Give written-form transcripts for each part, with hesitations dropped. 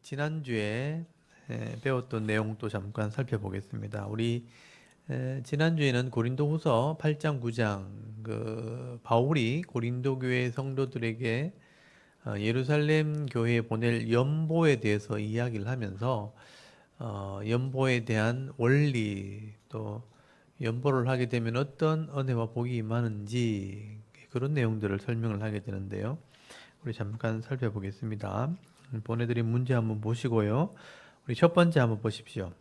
지난주에 배웠던 내용 또 잠깐 살펴보겠습니다. 우리 지난주에는 고린도후서 8장 9장 그 바울이 고린도 교회 성도들에게 예루살렘 교회에 보낼 연보에 대해서 이야기를 하면서 연보에 대한 원리 또 연보를 하게 되면 어떤 은혜와 복이 임하는지 그런 내용들을 설명을 하게 되는데요. 우리 잠깐 살펴보겠습니다. 보내드린 문제 한번 보시고요. 우리 첫 번째 한번 보십시오.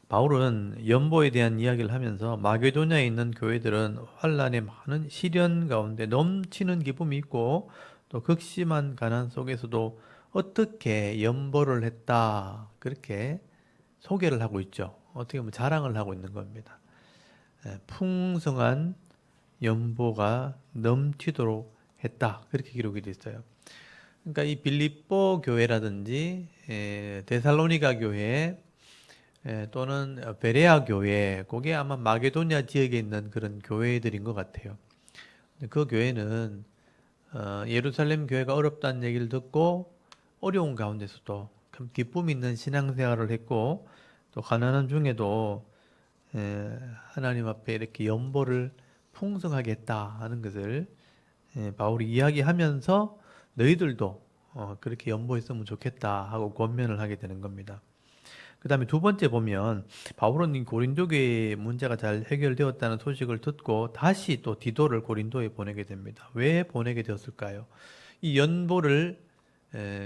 바울은 연보에 대한 이야기를 하면서 마게도냐에 있는 교회들은 환란의 많은 시련 가운데 넘치는 기쁨이 있고 또 극심한 가난 속에서도 어떻게 연보를 했다 그렇게 소개를 하고 있죠. 어떻게 보면 자랑을 하고 있는 겁니다. 풍성한 연보가 넘치도록 했다 그렇게 기록이 되어 있어요. 그러니까 이 빌립보 교회라든지 데살로니가 교회 또는 베레아 교회, 그게 아마 마게도냐 지역에 있는 그런 교회들인 것 같아요. 그 교회는 예루살렘 교회가 어렵다는 얘기를 듣고 어려운 가운데서도 참 기쁨 있는 신앙생활을 했고 또 가난한 중에도 하나님 앞에 이렇게 연보를 풍성하게 했다 하는 것을 바울이 이야기하면서 너희들도 그렇게 연보했으면 좋겠다 하고 권면을 하게 되는 겁니다. 그 다음에 두 번째 보면 바울은 이 고린도 교회의 문제가 잘 해결되었다는 소식을 듣고 다시 또 디도를 고린도에 보내게 됩니다. 왜 보내게 되었을까요? 이 연보를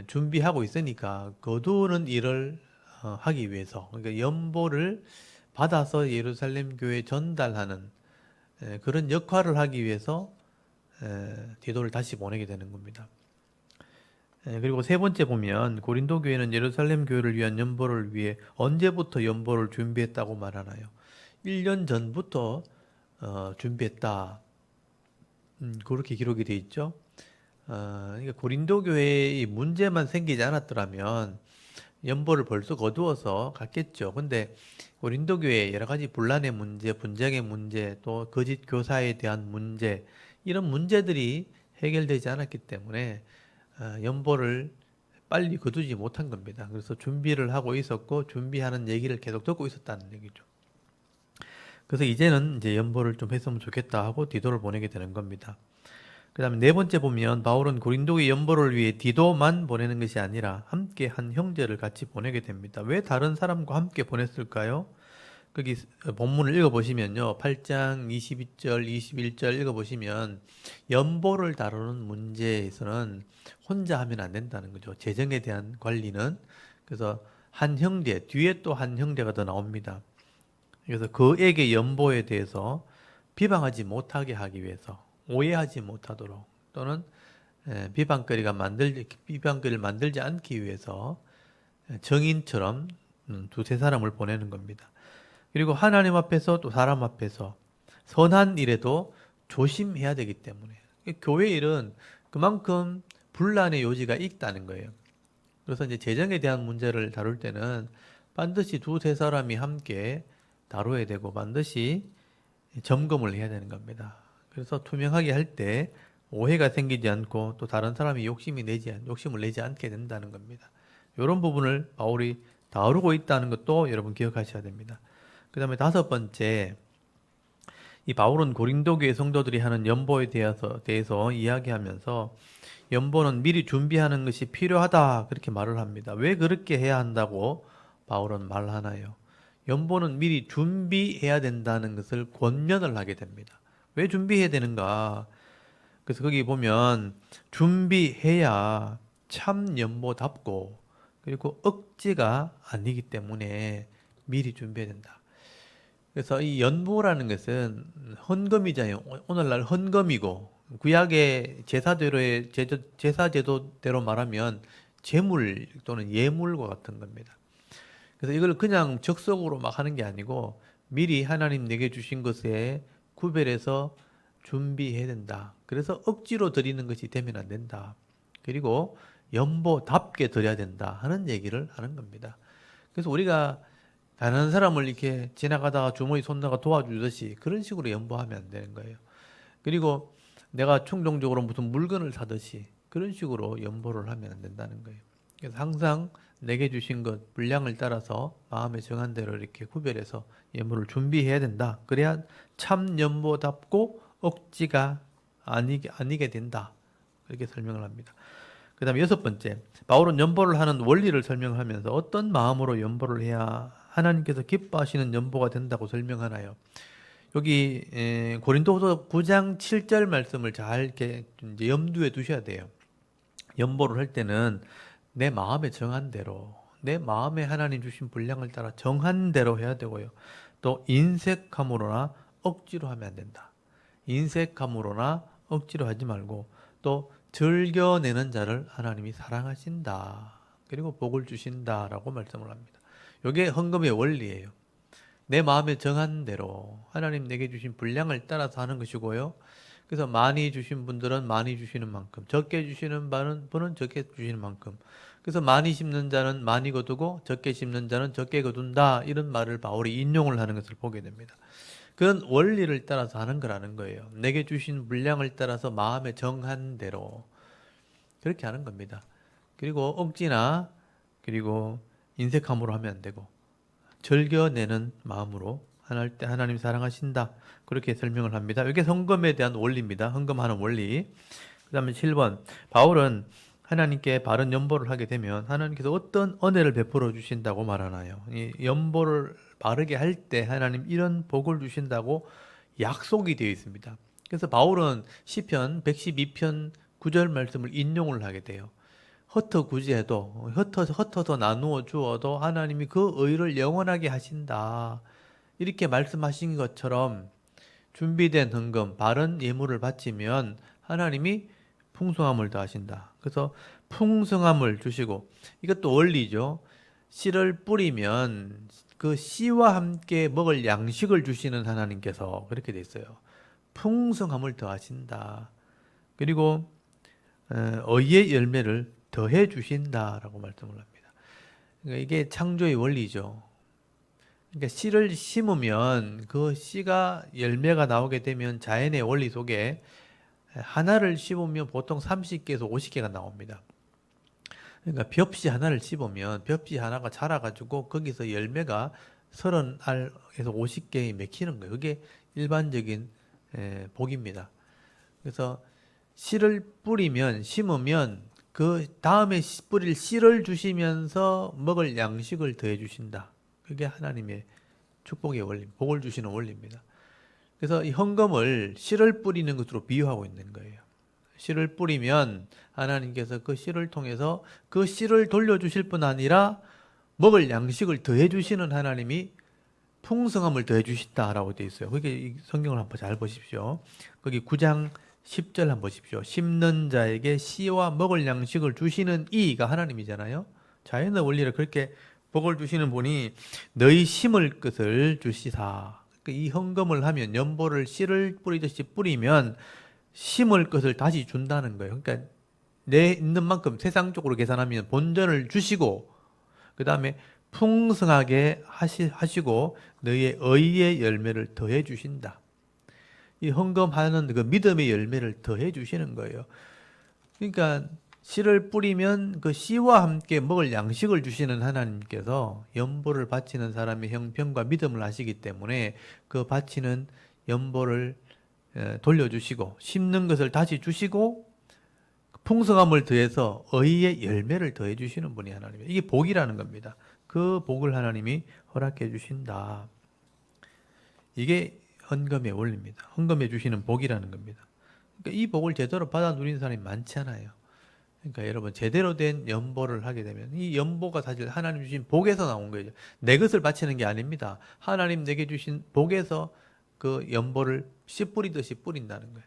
준비하고 있으니까 거두는 일을 하기 위해서 그러니까 연보를 받아서 예루살렘 교회에 전달하는 그런 역할을 하기 위해서 디도를 다시 보내게 되는 겁니다. 그리고 세 번째 보면 고린도 교회는 예루살렘 교회를 위한 연보를 위해 언제부터 연보를 준비했다고 말하나요? 1년 전부터 준비했다. 그렇게 기록이 돼 있죠. 그러니까 고린도 교회의 문제만 생기지 않았더라면 연보를 벌써 거두어서 갔겠죠. 근데 고린도 교회 여러 가지 분란의 문제, 분쟁의 문제, 또 거짓 교사에 대한 문제 이런 문제들이 해결되지 않았기 때문에 연보를 빨리 거두지 못한 겁니다. 그래서 준비를 하고 있었고 준비하는 얘기를 계속 듣고 있었다는 얘기죠. 그래서 이제는 이제 연보를 좀 했으면 좋겠다 하고 디도를 보내게 되는 겁니다. 그 다음에 네 번째 보면 바울은 고린도의 연보를 위해 디도만 보내는 것이 아니라 함께 한 형제를 같이 보내게 됩니다. 왜 다른 사람과 함께 보냈을까요? 거기 본문을 읽어보시면요. 8장 22절, 21절 읽어보시면 연보를 다루는 문제에서는 혼자 하면 안 된다는 거죠. 재정에 대한 관리는. 그래서 한 형제, 뒤에 또 한 형제가 더 나옵니다. 그래서 그에게 연보에 대해서 비방하지 못하게 하기 위해서 오해하지 못하도록 또는 비방거리를 만들지 않기 위해서 정인처럼 두세 사람을 보내는 겁니다. 그리고 하나님 앞에서 또 사람 앞에서 선한 일에도 조심해야 되기 때문에 교회 일은 그만큼 분란의 요지가 있다는 거예요. 그래서 이제 재정에 대한 문제를 다룰 때는 반드시 두세 사람이 함께 다뤄야 되고 반드시 점검을 해야 되는 겁니다. 그래서 투명하게 할 때 오해가 생기지 않고 또 다른 사람이 욕심을 내지 않게 된다는 겁니다. 이런 부분을 바울이 다루고 있다는 것도 여러분 기억하셔야 됩니다. 그 다음에 다섯 번째, 이 바울은 고린도 교회 성도들이 하는 연보에 대해서 이야기하면서 연보는 미리 준비하는 것이 필요하다 그렇게 말을 합니다. 왜 그렇게 해야 한다고 바울은 말하나요? 연보는 미리 준비해야 된다는 것을 권면을 하게 됩니다. 왜 준비해야 되는가? 그래서 거기 보면 준비해야 참 연보답고 그리고 억지가 아니기 때문에 미리 준비해야 된다. 그래서 이 연보라는 것은 헌금이잖아요. 오늘날 헌금이고 구약의 제사 제도대로 말하면 제물 또는 예물과 같은 겁니다. 그래서 이걸 그냥 적석으로 막 하는 게 아니고 미리 하나님 내게 주신 것에 구별해서 준비해야 된다. 그래서 억지로 드리는 것이 되면 안 된다. 그리고 연보답게 드려야 된다 하는 얘기를 하는 겁니다. 그래서 우리가 다른 사람을 이렇게 지나가다가 주머니 손다가 도와주듯이 그런 식으로 연보하면 안 되는 거예요. 그리고 내가 충동적으로 무슨 물건을 사듯이 그런 식으로 연보를 하면 안 된다는 거예요. 그래서 항상 내게 주신 것 분량을 따라서 마음에 정한 대로 이렇게 구별해서 예물을 준비해야 된다. 그래야 참 연보답고 억지가 아니게 된다. 이렇게 설명을 합니다. 그 다음에 여섯 번째, 바울은 연보를 하는 원리를 설명하면서 어떤 마음으로 연보를 해야 하나님께서 기뻐하시는 연보가 된다고 설명하나요? 여기 고린도후서 9장 7절 말씀을 잘 이렇게 이제 염두에 두셔야 돼요. 연보를 할 때는 내 마음에 정한 대로, 내 마음에 하나님 주신 분량을 따라 정한 대로 해야 되고요. 또 인색함으로나 억지로 하면 안 된다. 인색함으로나 억지로 하지 말고 또 즐겨내는 자를 하나님이 사랑하신다. 그리고 복을 주신다라고 말씀을 합니다. 이게 헌금의 원리예요. 내 마음에 정한 대로 하나님 내게 주신 분량을 따라서 하는 것이고요. 그래서 많이 주신 분들은 많이 주시는 만큼, 적게 주시는 분은 적게 주시는 만큼. 그래서 많이 심는 자는 많이 거두고 적게 심는 자는 적게 거둔다. 이런 말을 바울이 인용을 하는 것을 보게 됩니다. 그런 원리를 따라서 하는 거라는 거예요. 내게 주신 분량을 따라서 마음에 정한 대로 그렇게 하는 겁니다. 그리고 억지나 그리고 인색함으로 하면 안 되고 즐겨내는 마음으로 하나님 사랑하신다. 그렇게 설명을 합니다. 이게 헌금에 대한 원리입니다. 헌금하는 원리. 그 다음에 7번. 바울은 하나님께 바른 연보를 하게 되면 하나님께서 어떤 은혜를 베풀어 주신다고 말하나요? 이 연보를 바르게 할 때 하나님 이런 복을 주신다고 약속이 되어 있습니다. 그래서 바울은 시편 112편 9절 말씀을 인용을 하게 돼요. 흩어구지해도 흩어서 나누어 주어도 하나님이 그 의를 영원하게 하신다. 이렇게 말씀하신 것처럼 준비된 헌금, 바른 예물을 바치면 하나님이 풍성함을 더하신다. 그래서 풍성함을 주시고 이것도 원리죠. 씨를 뿌리면 그 씨와 함께 먹을 양식을 주시는 하나님께서 그렇게 돼 있어요. 풍성함을 더하신다. 그리고 의의 열매를 더해 주신다라고 말씀을 합니다. 그러니까 이게 창조의 원리죠. 그러니까 씨를 심으면 그 씨가 열매가 나오게 되면 자연의 원리 속에 하나를 씹으면 보통 30개에서 50개가 나옵니다. 그러니까 벽씨 하나를 씹으면 벽씨 하나가 자라가지고 거기서 열매가 30알에서 50개에 맺히는 거예요. 그게 일반적인 복입니다. 그래서 씨를 뿌리면 심으면 그 다음에 뿌릴 씨를 주시면서 먹을 양식을 더해 주신다. 그게 하나님의 축복의 원리, 복을 주시는 원리입니다. 그래서 이 헌금을 씨를 뿌리는 것으로 비유하고 있는 거예요. 씨를 뿌리면 하나님께서 그 씨를 통해서 그 씨를 돌려주실 뿐 아니라 먹을 양식을 더해 주시는 하나님이 풍성함을 더해 주신다라고 되어 있어요. 그게 이 성경을 한번 잘 보십시오. 거기 9장 10절 한번 보십시오. 심는 자에게 씨와 먹을 양식을 주시는 이가 하나님이잖아요. 자연의 원리를 그렇게 복을 주시는 분이 너희 심을 것을 주시사. 이 헌금을 하면 연보를 씨를 뿌리듯이 뿌리면 심을 것을 다시 준다는 거예요. 그러니까 내 있는 만큼 세상적으로 계산하면 본전을 주시고 그 다음에 풍성하게 하시고 너희의 의의 열매를 더해 주신다. 이 헌금하는 그 믿음의 열매를 더해 주시는 거예요. 그러니까 씨를 뿌리면 그 씨와 함께 먹을 양식을 주시는 하나님께서 연보를 바치는 사람의 형편과 믿음을 아시기 때문에 그 바치는 연보를 돌려주시고 심는 것을 다시 주시고 풍성함을 더해서 의의 열매를 더해 주시는 분이 하나님이에요. 이게 복이라는 겁니다. 그 복을 하나님이 허락해 주신다. 이게 헌금의 원리입니다. 헌금해 주시는 복이라는 겁니다. 그러니까 이 복을 제대로 받아 누리는 사람이 많지 않아요. 그러니까 여러분 제대로 된 연보를 하게 되면 이 연보가 사실 하나님 주신 복에서 나온 거죠. 내 것을 바치는 게 아닙니다. 하나님 내게 주신 복에서 그 연보를 씨 뿌리듯이 뿌린다는 거예요.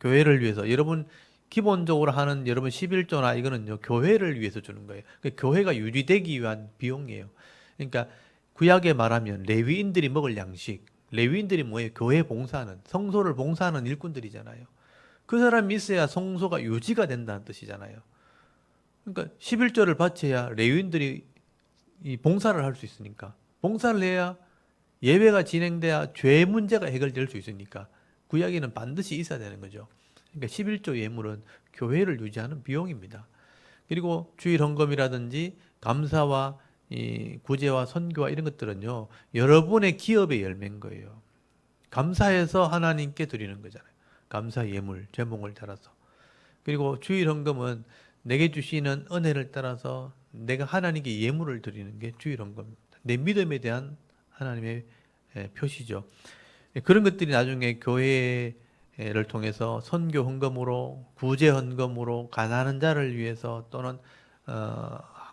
교회를 위해서 여러분 기본적으로 하는 여러분 11조나 이거는요 교회를 위해서 주는 거예요. 그러니까 교회가 유지되기 위한 비용이에요. 그러니까 구약에 말하면 레위인들이 먹을 양식, 레위인들이 뭐예요? 교회 봉사하는, 성소를 봉사하는 일꾼들이잖아요. 그 사람이 있어야 성소가 유지가 된다는 뜻이잖아요. 그러니까 11조를 바쳐야 레위인들이 이 봉사를 할 수 있으니까 봉사를 해야 예배가 진행돼야 죄 문제가 해결될 수 있으니까 구약에는 반드시 있어야 되는 거죠. 그러니까 11조 예물은 교회를 유지하는 비용입니다. 그리고 주일 헌금이라든지 감사와 이 구제와 선교와 이런 것들은요, 여러분의 기업의 열매인 거예요. 감사해서 하나님께 드리는 거잖아요. 감사 예물, 제목을 따라서. 그리고 주일 헌금은 내게 주시는 은혜를 따라서 내가 하나님께 예물을 드리는 게 주일 헌금입니다. 내 믿음에 대한 하나님의 표시죠. 그런 것들이 나중에 교회를 통해서 선교 헌금으로, 구제 헌금으로, 가난한 자를 위해서 또는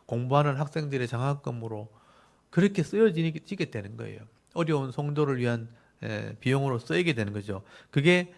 공부하는 학생들의 장학금으로 그렇게 쓰여지게 되는 거예요. 어려운 성도를 위한 비용으로 쓰이게 되는 거죠. 그게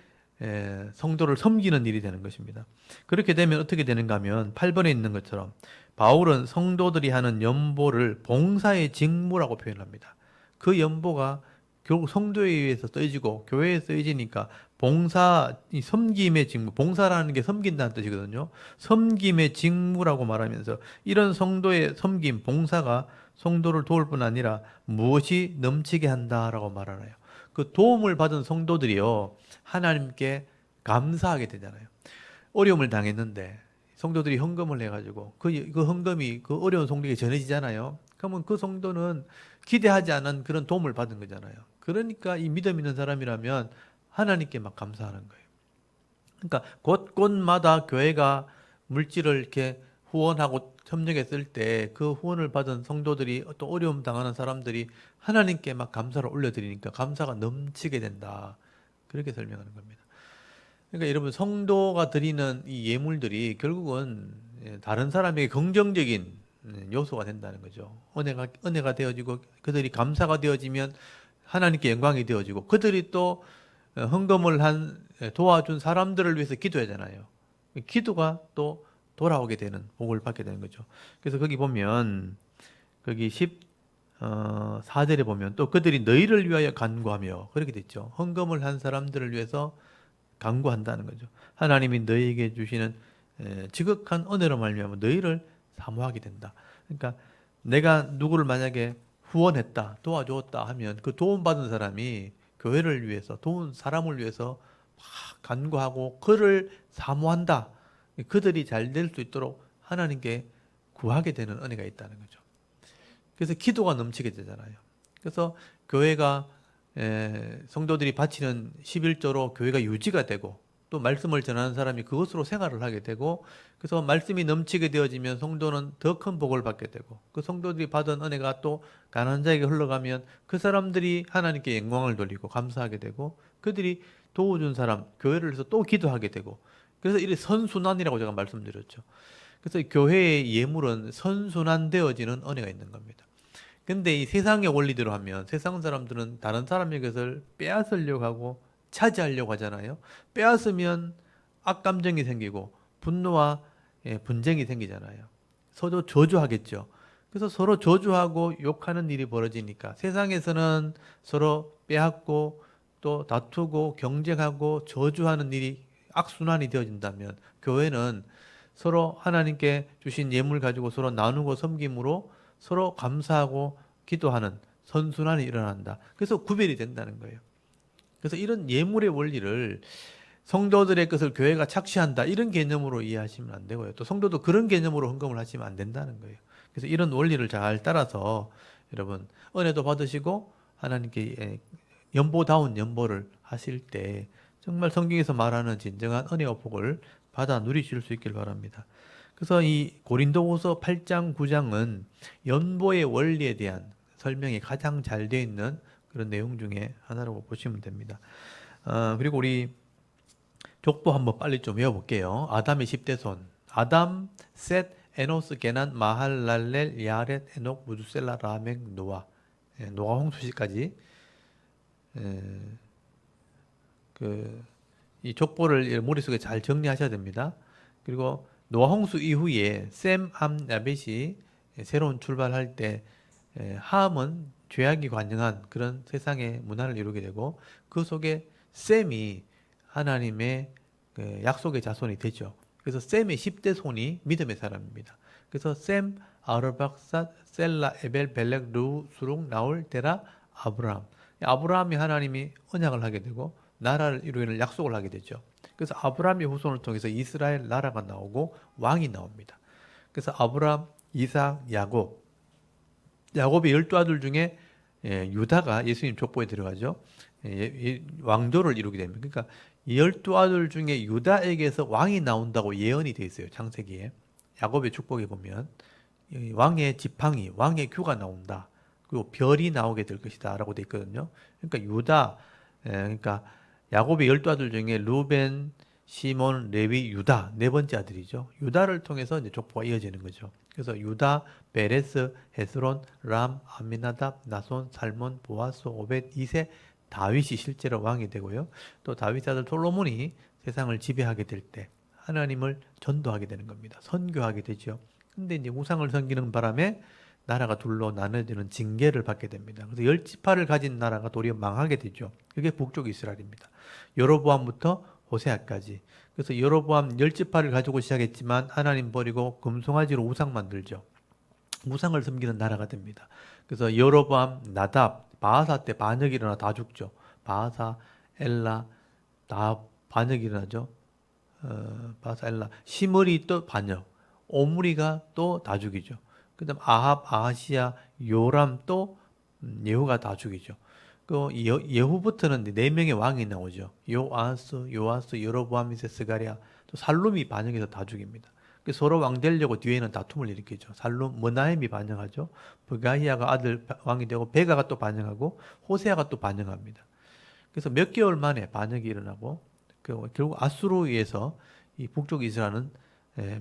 성도를 섬기는 일이 되는 것입니다. 그렇게 되면 어떻게 되는가 하면 8번에 있는 것처럼 바울은 성도들이 하는 연보를 봉사의 직무라고 표현합니다. 그 연보가 결국 성도에 의해서 쓰여지고 교회에 쓰여지니까 봉사, 이 섬김의 직무, 봉사라는 게 섬긴다는 뜻이거든요. 섬김의 직무라고 말하면서 이런 성도의 섬김, 봉사가 성도를 도울 뿐 아니라 무엇이 넘치게 한다라고 말하나요? 그 도움을 받은 성도들이요, 하나님께 감사하게 되잖아요. 어려움을 당했는데 성도들이 헌금을 해가지고 그 헌금이 그 어려운 성도에게 전해지잖아요. 그러면 그 성도는 기대하지 않은 그런 도움을 받은 거잖아요. 그러니까 이 믿음 있는 사람이라면 하나님께 막 감사하는 거예요. 그러니까 곳곳마다 교회가 물질을 이렇게 후원하고 협력했을 때 그 후원을 받은 성도들이 또 어려움 당하는 사람들이 하나님께 막 감사를 올려드리니까 감사가 넘치게 된다. 그렇게 설명하는 겁니다. 그러니까 여러분 성도가 드리는 이 예물들이 결국은 다른 사람에게 긍정적인 요소가 된다는 거죠. 은혜가 되어지고 그들이 감사가 되어지면 하나님께 영광이 되어지고 그들이 또 헌금을 한 도와준 사람들을 위해서 기도하잖아요. 기도가 또 돌아오게 되는 복을 받게 되는 거죠. 그래서 거기 보면 거기 14절에 보면 또 그들이 너희를 위하여 간구하며 그렇게 됐죠. 헌금을 한 사람들을 위해서 간구한다는 거죠. 하나님이 너희에게 주시는 지극한 은혜로 말미암아 너희를 사모하게 된다. 그러니까 내가 누구를 만약에 후원했다, 도와주었다 하면 그 도움받은 사람이 교회를 위해서, 도운 사람을 위해서 막 간구하고 그를 사모한다. 그들이 잘 될 수 있도록 하나님께 구하게 되는 은혜가 있다는 거죠. 그래서 기도가 넘치게 되잖아요. 그래서 교회가 성도들이 바치는 11조로 교회가 유지가 되고 또 말씀을 전하는 사람이 그것으로 생활을 하게 되고 그래서 말씀이 넘치게 되어지면 성도는 더 큰 복을 받게 되고 그 성도들이 받은 은혜가 또 가난한 자에게 흘러가면 그 사람들이 하나님께 영광을 돌리고 감사하게 되고 그들이 도와준 사람 교회를 위해서 또 기도하게 되고 그래서 이래 선순환이라고 제가 말씀드렸죠. 그래서 교회의 예물은 선순환되어지는 은혜가 있는 겁니다. 근데 이 세상의 원리대로 하면 세상 사람들은 다른 사람의 것을 빼앗으려고 하고 차지하려고 하잖아요. 빼앗으면 악감정이 생기고 분노와 분쟁이 생기잖아요. 서로 저주하겠죠. 그래서 서로 저주하고 욕하는 일이 벌어지니까 세상에서는 서로 빼앗고 또 다투고 경쟁하고 저주하는 일이 악순환이 되어진다면 교회는 서로 하나님께 주신 예물 가지고 서로 나누고 섬김으로 서로 감사하고 기도하는 선순환이 일어난다. 그래서 구별이 된다는 거예요. 그래서 이런 예물의 원리를 성도들의 것을 교회가 착취한다. 이런 개념으로 이해하시면 안 되고요. 또 성도도 그런 개념으로 헌금을 하시면 안 된다는 거예요. 그래서 이런 원리를 잘 따라서 여러분 은혜도 받으시고 하나님께 연보다운 연보를 하실 때 정말 성경에서 말하는 진정한 은혜와 복을 받아 누리실 수 있길 바랍니다. 그래서 이 고린도후서 8장, 9장은 연보의 원리에 대한 설명이 가장 잘 되어 있는 그런 내용 중에 하나라고 보시면 됩니다. 그리고 우리 족보 한번 빨리 좀 외워볼게요. 아담의 10대 손. 아담, 셋, 에노스, 게난, 마할랄렐, 야렛, 에녹, 무두셀라, 라멕, 노아. 노아 홍수시까지. 이 족보를 머릿속에 잘 정리하셔야 됩니다. 그리고 노아 홍수 이후에 셈, 함, 야벳이 새로운 출발할 때 함은 죄악이 관영한 그런 세상의 문화를 이루게 되고 그 속에 셈이 하나님의 그 약속의 자손이 되죠. 그래서 셈의 10대 손이 믿음의 사람입니다. 그래서 셈, 아르박삿, 셀라, 에벨, 벨렉, 루, 수룩, 나올, 데라, 아브라함. 아브라함이 하나님이 언약을 하게 되고 나라를 이루는 약속을 하게 되죠. 그래서 아브라함의 후손을 통해서 이스라엘 나라가 나오고 왕이 나옵니다. 그래서 아브람, 이삭, 야곱. 야곱의 12아들 중에 유다가 예수님 족보에 들어가죠. 왕조를 이루게 됩니다. 그러니까 12아들 중에 유다에게서 왕이 나온다고 예언이 되어 있어요. 창세기에. 야곱의 축복에 보면 왕의 지팡이, 왕의 규가 나온다. 그리고 별이 나오게 될 것이다 라고 되어 있거든요. 그러니까 유다, 그러니까 야곱의 12아들 중에 루벤, 시몬, 레위, 유다 네 번째 아들이죠. 유다를 통해서 이제 족보가 이어지는 거죠. 그래서 유다, 베레스, 헤스론, 람, 아미나답, 나손, 살몬, 보아스, 오벳, 이세, 다윗이 실제로 왕이 되고요. 또 다윗 아들 솔로몬이 세상을 지배하게 될 때 하나님을 전도하게 되는 겁니다. 선교하게 되죠. 근데 이제 우상을 섬기는 바람에 나라가 둘로 나눠지는 징계를 받게 됩니다. 그래서 열 지파를 가진 나라가 도리어 망하게 되죠. 그게 북쪽 이스라엘입니다. 여로보암부터 호세아까지. 그래서 여로보암 열 지파를 가지고 시작했지만 하나님 버리고 금송아지로 우상 만들죠. 우상을 섬기는 나라가 됩니다. 그래서 여로보암, 나답, 바하사 때 반역이 일어나 다 죽죠. 바하사, 엘라 다 반역이 일어나죠. 바하사, 엘라, 시므리 또 반역, 오므리가 또 다 죽이죠. 그다음 아합, 아하시야, 요람 또 예후가 다 죽이죠. 그 예후부터는 네 명의 왕이 나오죠. 요아스, 여로보암, 스가랴, 또 살룸이 반역해서 다 죽입니다. 서로 왕 되려고 뒤에는 다툼을 일으키죠. 살룸, 머나헴이 반역하죠. 브가히야가 아들 왕이 되고 베가가 또 반역하고 호세아가 또 반역합니다. 그래서 몇 개월 만에 반역이 일어나고 결국 아수르에 의해서 이 북쪽 이스라엘은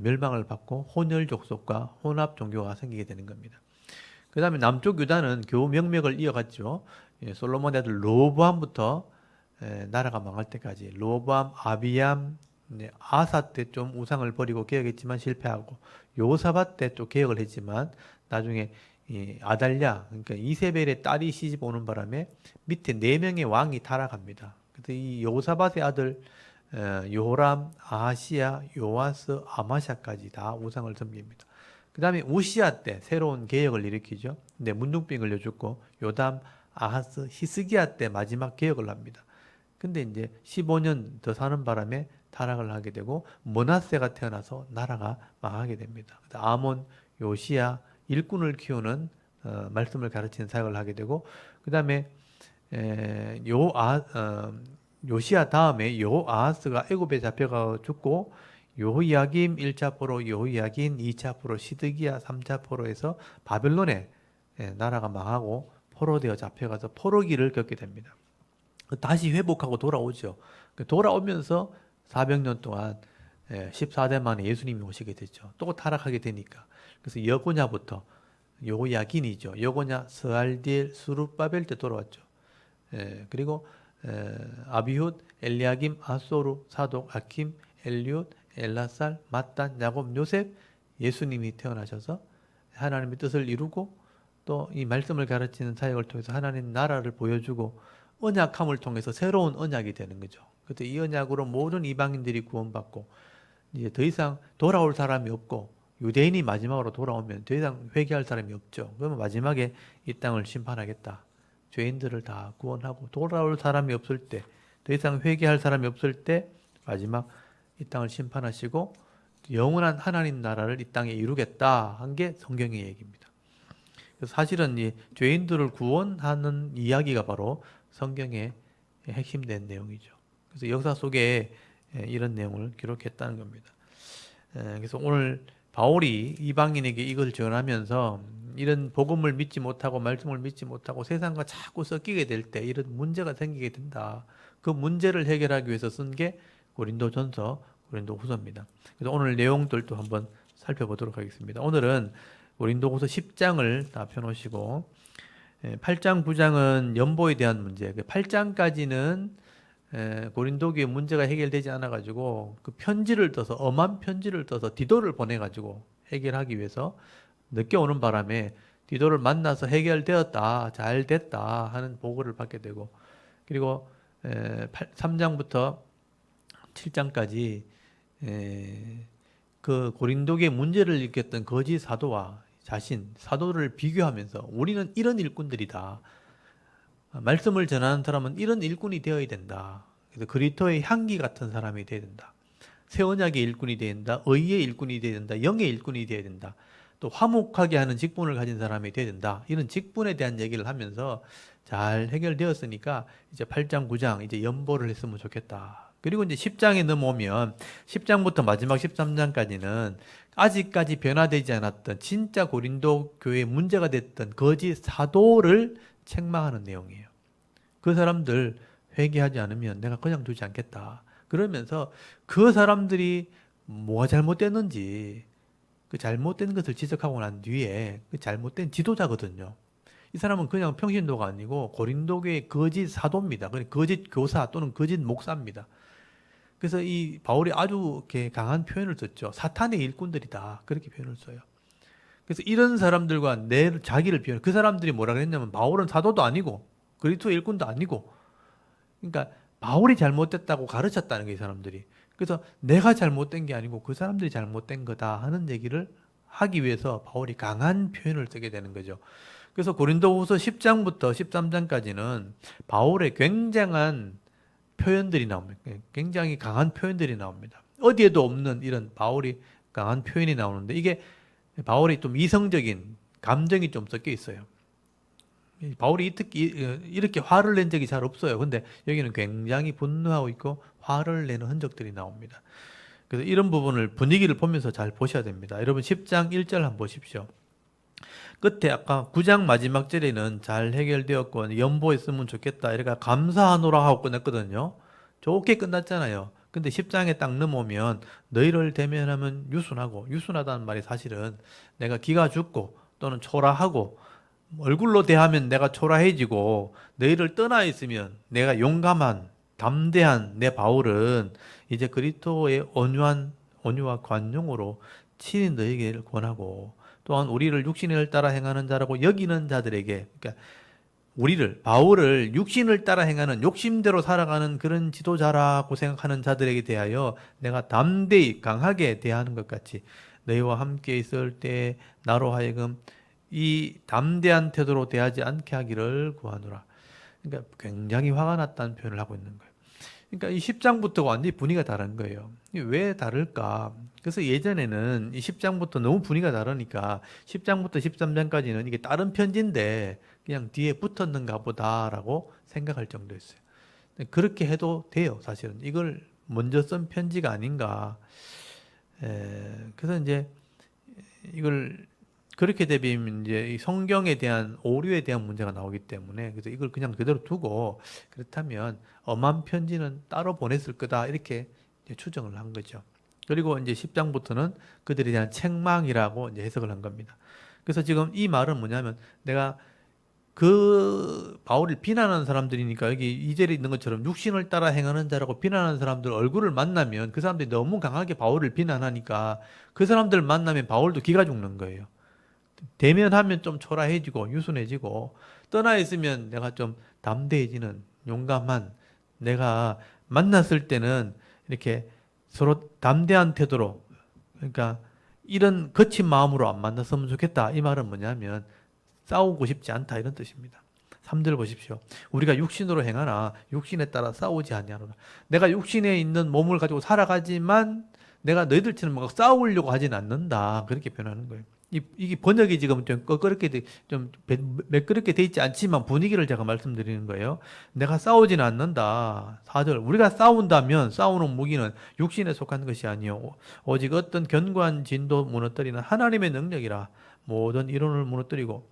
멸망을 받고 혼혈 족속과 혼합 종교가 생기게 되는 겁니다. 그 다음에 남쪽 유다는 겨우 명맥을 이어갔죠. 솔로몬의 아들 르호보암부터 나라가 망할 때까지 르호보암, 아비얌, 아사 때 좀 우상을 버리고 개혁했지만 실패하고 요사밧 때 또 개혁을 했지만 나중에 아달랴 그러니까 이세벨의 딸이 시집 오는 바람에 밑에 네 명의 왕이 타락합니다. 그래서 이 요사밧의 아들 요람, 아하시야, 요아스, 아마샤까지 다 우상을 섬깁니다. 그 다음에 우시야 때 새로운 개혁을 일으키죠. 근데 문둥병 걸려 죽고 요담, 아하스, 히스기야 때 마지막 개혁을 합니다. 근데 이제 15년 더 사는 바람에 타락을 하게 되고 므낫세가 태어나서 나라가 망하게 됩니다. 아몬, 요시야 일꾼을 키우는 말씀을 가르치는 사역을 하게 되고 그 다음에 요시야 다음에 요아하스가 애굽에 잡혀가 죽고 요호야김 1차 포로, 요호야긴 2차 포로, 시드기야 3차 포로에서 바벨론에 나라가 망하고 포로되어 잡혀가서 포로기를 겪게 됩니다. 다시 회복하고 돌아오죠. 돌아오면서 400년 동안 14대 만에 예수님이 오시게 됐죠. 또 타락하게 되니까. 그래서 여고냐부터 요야긴이죠. 여고냐, 스알디엘, 수룹바벨 때 돌아왔죠. 그리고 아비훗, 엘리야김, 아소루, 사독, 아킴, 엘리웃, 엘라살, mat단, 야곱, 요셉 예수님이 태어나셔서 하나님의 뜻을 이루고 또 이 말씀을 가르치는 사역을 통해서 하나님 나라를 보여주고 언약함을 통해서 새로운 언약이 되는 거죠. 그때 이 언약으로 모든 이방인들이 구원받고 이제 더 이상 돌아올 사람이 없고 유대인이 마지막으로 돌아오면 더 이상 회개할 사람이 없죠. 그러면 마지막에 이 땅을 심판하겠다. 죄인들을 다 구원하고 돌아올 사람이 없을 때, 더 이상 회개할 사람이 없을 때 마지막 이 땅을 심판하시고 영원한 하나님 나라를 이 땅에 이루겠다 한 게 성경의 얘기입니다. 그래서 사실은 이 죄인들을 구원하는 이야기가 바로 성경의 핵심된 내용이죠. 그래서 역사 속에 이런 내용을 기록했다는 겁니다. 그래서 오늘 바울이 이방인에게 이걸 전하면서 이런 복음을 믿지 못하고 말씀을 믿지 못하고 세상과 자꾸 섞이게 될 때 이런 문제가 생기게 된다. 그 문제를 해결하기 위해서 쓴 게 고린도전서, 고린도후서입니다. 그래서 오늘 내용들도 한번 살펴보도록 하겠습니다. 오늘은 고린도후서 10장을 다 펴놓으시고 8장, 9장은 연보에 대한 문제. 8장까지는 고린도교의 문제가 해결되지 않아가지고 그 편지를 떠서 엄한 편지를 떠서 디도를 보내가지고 해결하기 위해서 늦게 오는 바람에 디도를 만나서 해결되었다, 잘 됐다 하는 보고를 받게 되고 그리고 3장부터 7장까지 그 고린도교의 문제를 일으켰던 거짓 사도와 사도를 비교하면서 우리는 이런 일꾼들이다. 말씀을 전하는 사람은 이런 일꾼이 되어야 된다. 그래서 그리스도의 향기 같은 사람이 되어야 된다. 새 언약의 일꾼이 되어야 된다. 의의 일꾼이 되어야 된다. 영의 일꾼이 되어야 된다. 또 화목하게 하는 직분을 가진 사람이 되어야 된다. 이런 직분에 대한 얘기를 하면서 잘 해결되었으니까 이제 8장, 9장 이제 연보를 했으면 좋겠다. 그리고 이제 10장에 넘어오면 10장부터 마지막 13장까지는 아직까지 변화되지 않았던 진짜 고린도 교회에 문제가 됐던 거짓 사도를 책망하는 내용이에요. 그 사람들 회개하지 않으면 내가 그냥 두지 않겠다. 그러면서 그 사람들이 뭐가 잘못됐는지 그 잘못된 것을 지적하고 난 뒤에 그 잘못된 지도자거든요. 이 사람은 그냥 평신도가 아니고 고린도교의 거짓 사도입니다. 거짓 교사 또는 거짓 목사입니다. 그래서 이 바울이 아주 이렇게 강한 표현을 썼죠. 사탄의 일꾼들이다. 그렇게 표현을 써요. 그래서 이런 사람들과 자기를 비교하는 그 사람들이 뭐라 그랬냐면 바울은 사도도 아니고 그리스도 일꾼도 아니고 그러니까 바울이 잘못됐다고 가르쳤다는 게 이 사람들이. 그래서 내가 잘못된 게 아니고 그 사람들이 잘못된 거다 하는 얘기를 하기 위해서 바울이 강한 표현을 쓰게 되는 거죠. 그래서 고린도후서 10장부터 13장까지는 바울의 굉장한 표현들이 나옵니다. 굉장히 강한 표현들이 나옵니다. 어디에도 없는 이런 바울이 강한 표현이 나오는데 이게 바울이 좀 이성적인 감정이 좀 섞여 있어요. 바울이 이렇게 화를 낸 적이 잘 없어요. 근데 여기는 굉장히 분노하고 있고 화를 내는 흔적들이 나옵니다. 그래서 이런 부분을 분위기를 보면서 잘 보셔야 됩니다. 여러분 10장 1절 한번 보십시오. 끝에 아까 9장 마지막 절에는 잘 해결되었고 연보했으면 좋겠다. 이래가 감사하노라 하고 끝났거든요. 좋게 끝났잖아요. 근데 10장에 딱 넘어오면 너희를 대면하면 유순하고 유순하다는 말이 사실은 내가 기가 죽고 또는 초라하고 얼굴로 대하면 내가 초라해지고 너희를 떠나 있으면 내가 용감한 담대한 내 바울은 이제 그리스도의 온유와 관용으로 친히 너희에게 권하고 또한 우리를 육신을 따라 행하는 자라고 여기는 자들에게 그러니까 바울을 육신을 따라 행하는 욕심대로 살아가는 그런 지도자라고 생각하는 자들에게 대하여 내가 담대히 강하게 대하는 것 같이 너희와 함께 있을 때 나로 하여금 이 담대한 태도로 대하지 않게 하기를 구하노라. 그러니까 굉장히 화가 났다는 표현을 하고 있는 거예요. 그러니까 이 10장부터가 완전히 분위기가 다른 거예요. 왜 다를까? 그래서 예전에는 이 10장부터 너무 분위기가 다르니까 10장부터 13장까지는 이게 다른 편지인데 그냥 뒤에 붙었는가 보다라고 생각할 정도였어요. 그렇게 해도 돼요, 사실은. 이걸 먼저 쓴 편지가 아닌가. 그래서 이제 이걸 그렇게 되면 이제 이 성경에 대한 오류에 대한 문제가 나오기 때문에 그래서 이걸 그냥 그대로 두고 그렇다면 엄한 편지는 따로 보냈을 거다 이렇게 이제 추정을 한 거죠. 그리고 이제 10장부터는 그들에 대한 책망이라고 이제 해석을 한 겁니다. 그래서 지금 이 말은 뭐냐면 내가 그 바울을 비난하는 사람들이니까 여기 2절에 있는 것처럼 육신을 따라 행하는 자라고 비난하는 사람들 얼굴을 만나면 그 사람들이 너무 강하게 바울을 비난하니까 그 사람들 만나면 바울도 기가 죽는 거예요. 대면하면 좀 초라해지고 유순해지고 떠나 있으면 내가 좀 담대해지는 용감한 내가 만났을 때는 이렇게 서로 담대한 태도로 그러니까 이런 거친 마음으로 안 만났으면 좋겠다. 이 말은 뭐냐면 싸우고 싶지 않다 이런 뜻입니다. 3절 보십시오. 우리가 육신으로 행하나 육신에 따라 싸우지 아니하노라. 내가 육신에 있는 몸을 가지고 살아가지만 내가 너희들처럼 막 싸우려고 하진 않는다. 그렇게 표현하는 거예요. 이게 번역이 지금 좀 매끄럽게 돼 있지 않지만 분위기를 제가 말씀드리는 거예요. 내가 싸우지는 않는다. 4절 우리가 싸운다면 싸우는 무기는 육신에 속한 것이 아니요 오직 어떤 견고한 진도 무너뜨리는 하나님의 능력이라 모든 이론을 무너뜨리고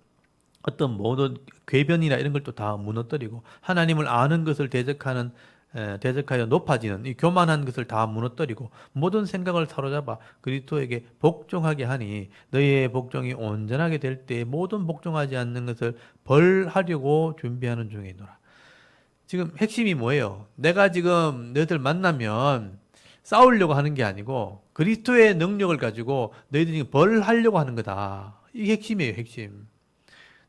어떤 모든 궤변이나 이런 걸 또 다 무너뜨리고 하나님을 아는 것을 대적하여 높아지는 이 교만한 것을 다 무너뜨리고 모든 생각을 사로잡아 그리스도에게 복종하게 하니 너희의 복종이 온전하게 될 때 모든 복종하지 않는 것을 벌하려고 준비하는 중이노라. 지금 핵심이 뭐예요? 내가 지금 너희들 만나면 싸우려고 하는 게 아니고 그리스도의 능력을 가지고 너희들이 벌하려고 하는 거다. 이게 핵심이에요, 핵심.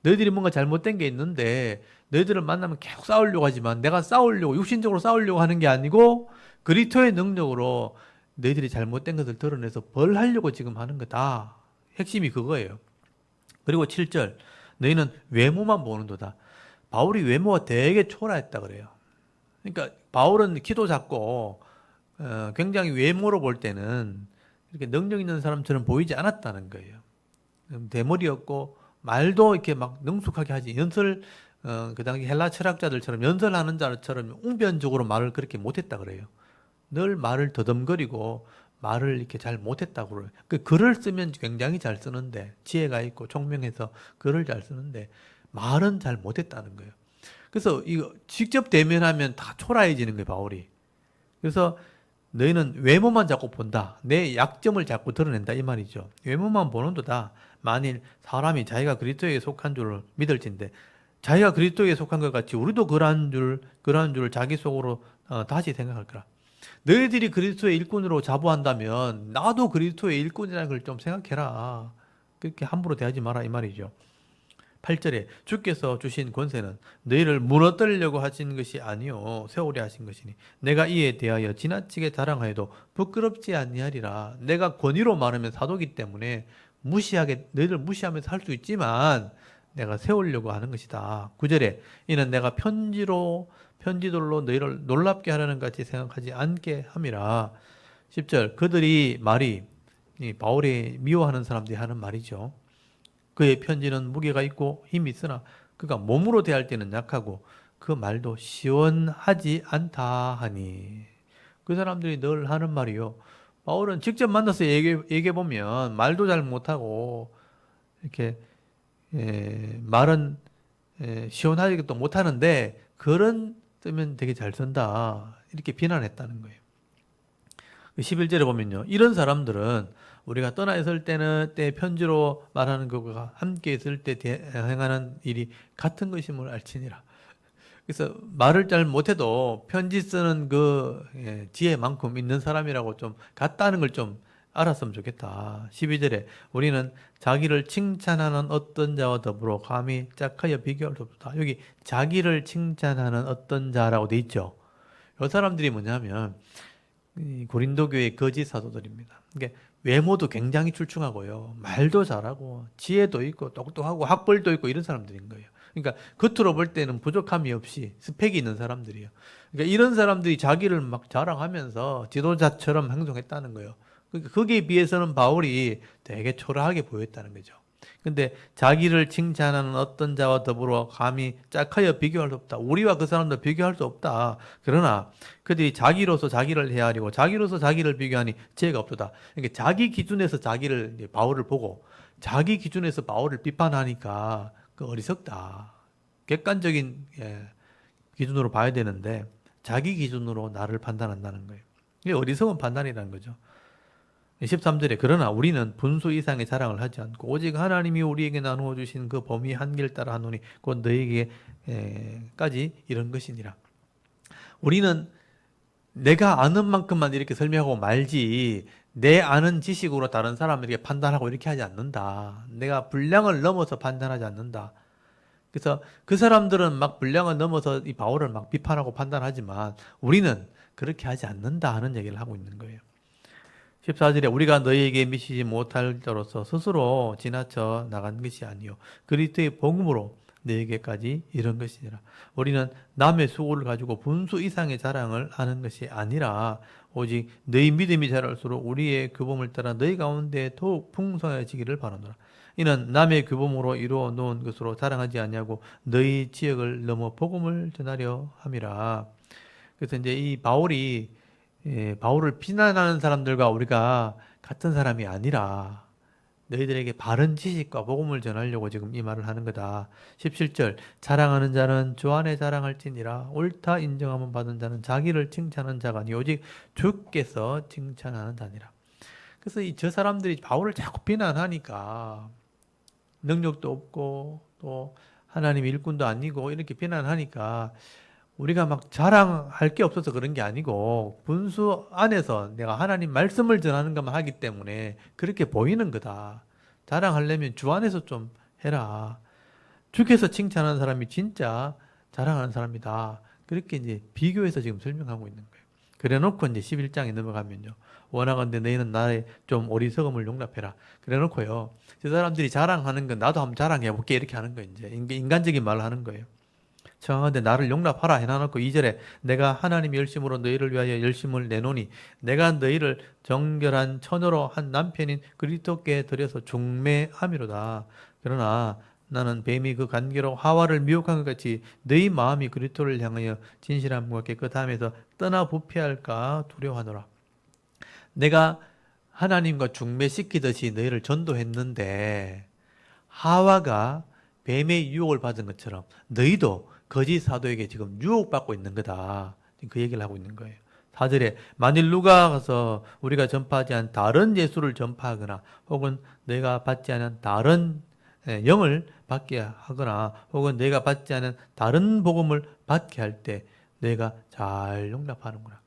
너희들이 뭔가 잘못된 게 있는데 너희들을 만나면 계속 싸우려고 하지만 내가 육신적으로 싸우려고 하는 게 아니고 그리스도의 능력으로 너희들이 잘못된 것을 드러내서 벌하려고 지금 하는 거다. 핵심이 그거예요. 그리고 7절 너희는 외모만 보는도다. 바울이 외모가 되게 초라했다 그래요. 그러니까 바울은 키도 작고 굉장히 외모로 볼 때는 이렇게 능력 있는 사람처럼 보이지 않았다는 거예요. 대머리였고 말도 이렇게 막 능숙하게 하지 그 당시 헬라 철학자들처럼 연설하는 자처럼 웅변적으로 말을 그렇게 못했다 그래요. 늘 말을 더듬거리고 말을 이렇게 잘 못했다고 그래요. 그 글을 쓰면 굉장히 잘 쓰는데 지혜가 있고 총명해서 글을 잘 쓰는데 말은 잘 못했다는 거예요. 그래서 이거 직접 대면하면 다 초라해지는 거예요, 바울이. 그래서 너희는 외모만 자꾸 본다. 내 약점을 자꾸 드러낸다 이 말이죠. 외모만 보는 도다. 만일 사람이 자기가 그리스도에 속한 줄을 믿을진데 자기가 그리스도에 속한 것 같이 우리도 그러한 줄 자기 속으로 다시 생각할 거라. 너희들이 그리스도의 일꾼으로 자부한다면 나도 그리스도의 일꾼이라는 걸 좀 생각해라. 그렇게 함부로 대하지 마라 이 말이죠. 8절에 주께서 주신 권세는 너희를 무너뜨리려고 하신 것이 아니요 세우려 하신 것이니 내가 이에 대하여 지나치게 자랑하여도 부끄럽지 아니하리라. 내가 권위로 말하면 사도기 때문에 너희들 무시하면서 할 수 있지만 내가 세우려고 하는 것이다. 9절에 이는 내가 편지돌로 너희를 놀랍게 하려는 같이 생각하지 않게 함이라. 10절 그들이 말이 이 바울이 미워하는 사람들이 하는 말이죠. 그의 편지는 무게가 있고 힘이 있으나 그가 몸으로 대할 때는 약하고 그 말도 시원하지 않다 하니. 그 사람들이 늘 하는 말이요. 바울은 직접 만나서 얘기해 보면 말도 잘 못하고 이렇게 말은 시원하지도 못하는데 글은 쓰면 되게 잘 쓴다. 이렇게 비난했다는 거예요. 11절에 보면요. 이런 사람들은 우리가 떠나 있을 때 편지로 말하는 것과 함께 있을 때 행하는 일이 같은 것임을 알지니라. 그래서 말을 잘 못해도 편지 쓰는 그 지혜만큼 있는 사람이라고 좀 같다는 걸 좀 알았으면 좋겠다. 12절에 우리는 자기를 칭찬하는 어떤 자와 더불어 감히 짝하여 비교할 수 없다. 여기 자기를 칭찬하는 어떤 자라고 돼 있죠. 이 사람들이 뭐냐면 고린도 교회 거짓 사도들입니다. 그러니까 외모도 굉장히 출중하고요. 말도 잘하고 지혜도 있고 똑똑하고 학벌도 있고 이런 사람들인 거예요. 그러니까 겉으로 볼 때는 부족함이 없이 스펙이 있는 사람들이에요. 그러니까 이런 사람들이 자기를 막 자랑하면서 지도자처럼 행동했다는 거예요. 그러니까 거기에 비해서는 바울이 되게 초라하게 보였다는 거죠. 근데 자기를 칭찬하는 어떤 자와 더불어 감히 짝하여 비교할 수 없다. 우리와 그 사람도 비교할 수 없다. 그러나 그들이 자기로서 자기를 헤아리고 자기로서 자기를 비교하니 지혜가 없도다. 그러니까 자기 기준에서 바울을 보고 자기 기준에서 바울을 비판하니까 그 어리석다. 객관적인 기준으로 봐야 되는데 자기 기준으로 나를 판단한다는 거예요. 이게 어리석은 판단이라는 거죠. 13절에 그러나 우리는 분수 이상의 자랑을 하지 않고 오직 하나님이 우리에게 나누어 주신 그 범위 한계를 따라 하노니 곧 너에게까지 이런 것이니라. 우리는 내가 아는 만큼만 이렇게 설명하고 말지 내 아는 지식으로 다른 사람에게 판단하고 이렇게 하지 않는다. 내가 분량을 넘어서 판단하지 않는다. 그래서 그 사람들은 막 분량을 넘어서 이 바울을 막 비판하고 판단하지만 우리는 그렇게 하지 않는다 하는 얘기를 하고 있는 거예요. 14절에 우리가 너희에게 미치지 못할 자로서 스스로 지나쳐 나간 것이 아니요 그리스도의 복음으로 너희에게까지 이런 것이니라. 우리는 남의 수고를 가지고 분수 이상의 자랑을 하는 것이 아니라 오직 너희 믿음이 자랄수록 우리의 규범을 따라 너희 가운데 더욱 풍성해지기를 바라노라. 이는 남의 규범으로 이루어 놓은 것으로 자랑하지 아니하고 너희 지역을 넘어 복음을 전하려 함이라. 그래서 이제 이 바울을 비난하는 사람들과 우리가 같은 사람이 아니라 너희들에게 바른 지식과 복음을 전하려고 지금 이 말을 하는 거다. 17절 자랑하는 자는 주 안에 자랑할지니라. 옳다 인정함을 받은 자는 자기를 칭찬하는 자가 아니 오직 주께서 칭찬하는 자니라. 그래서 저 사람들이 바울을 자꾸 비난하니까 능력도 없고 또 하나님 일꾼도 아니고 이렇게 비난하니까 우리가 막 자랑할 게 없어서 그런 게 아니고 분수 안에서 내가 하나님 말씀을 전하는 것만 하기 때문에 그렇게 보이는 거다. 자랑하려면 주 안에서 좀 해라. 주께서 칭찬하는 사람이 진짜 자랑하는 사람이다. 그렇게 이제 비교해서 지금 설명하고 있는 거예요. 그래 놓고 이제 11장에 넘어가면요. 원하건대 너희는 나의 좀 어리석음을 용납해라. 그래 놓고요. 저 사람들이 자랑하는 건 나도 한번 자랑해 볼게 이렇게 하는 거예요. 이제 인간적인 말을 하는 거예요. 청하건대 나를 용납하라 해놔놓고 2절에 내가 하나님의 열심으로 너희를 위하여 열심을 내노니 내가 너희를 정결한 처녀로 한 남편인 그리스도께 드려서 중매함이로다. 그러나 나는 뱀이 그 관계로 하와를 미혹한 것 같이 너희 마음이 그리스도를 향하여 진실함과 깨끗함에서 떠나 부패할까 두려워하노라. 내가 하나님과 중매시키듯이 너희를 전도했는데 하와가 뱀의 유혹을 받은 것처럼 너희도 거짓 사도에게 지금 유혹받고 있는 거다. 그 얘기를 하고 있는 거예요. 4절에 만일 누가 가서 우리가 전파하지 않은 다른 예수를 전파하거나 혹은 너희가 받지 않은 다른 영을 받게 하거나 혹은 너희가 받지 않은 다른 복음을 받게 할 때 너희가 잘 용납하는구나.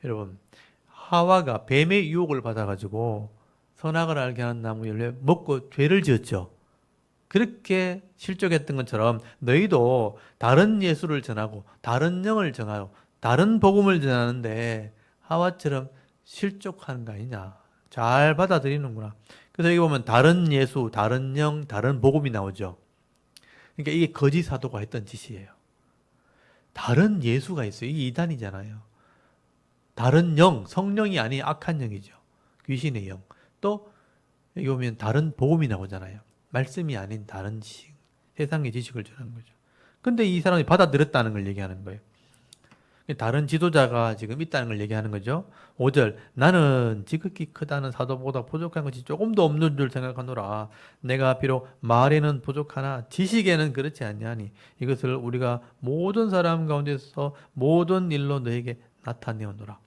여러분, 하와가 뱀의 유혹을 받아가지고 선악을 알게 하는 나무 열매 먹고 죄를 지었죠. 그렇게 실족했던 것처럼 너희도 다른 예수를 전하고 다른 영을 전하고 다른 복음을 전하는데 하와처럼 실족하는 거 아니냐. 잘 받아들이는구나. 그래서 여기 보면 다른 예수, 다른 영, 다른 복음이 나오죠. 그러니까 이게 거짓 사도가 했던 짓이에요. 다른 예수가 있어요. 이게 이단이잖아요. 다른 영, 성령이 아닌 악한 영이죠. 귀신의 영. 또 여기 보면 다른 복음이 나오잖아요. 말씀이 아닌 다른 지식, 세상의 지식을 전하는 거죠. 근데 이 사람이 받아들였다는 걸 얘기하는 거예요. 다른 지도자가 지금 있다는 걸 얘기하는 거죠. 5절 나는 지극히 크다는 사도보다 부족한 것이 조금도 없는 줄 생각하노라. 내가 비록 말에는 부족하나 지식에는 그렇지 않냐니 이것을 우리가 모든 사람 가운데서 모든 일로 너에게 나타내오노라.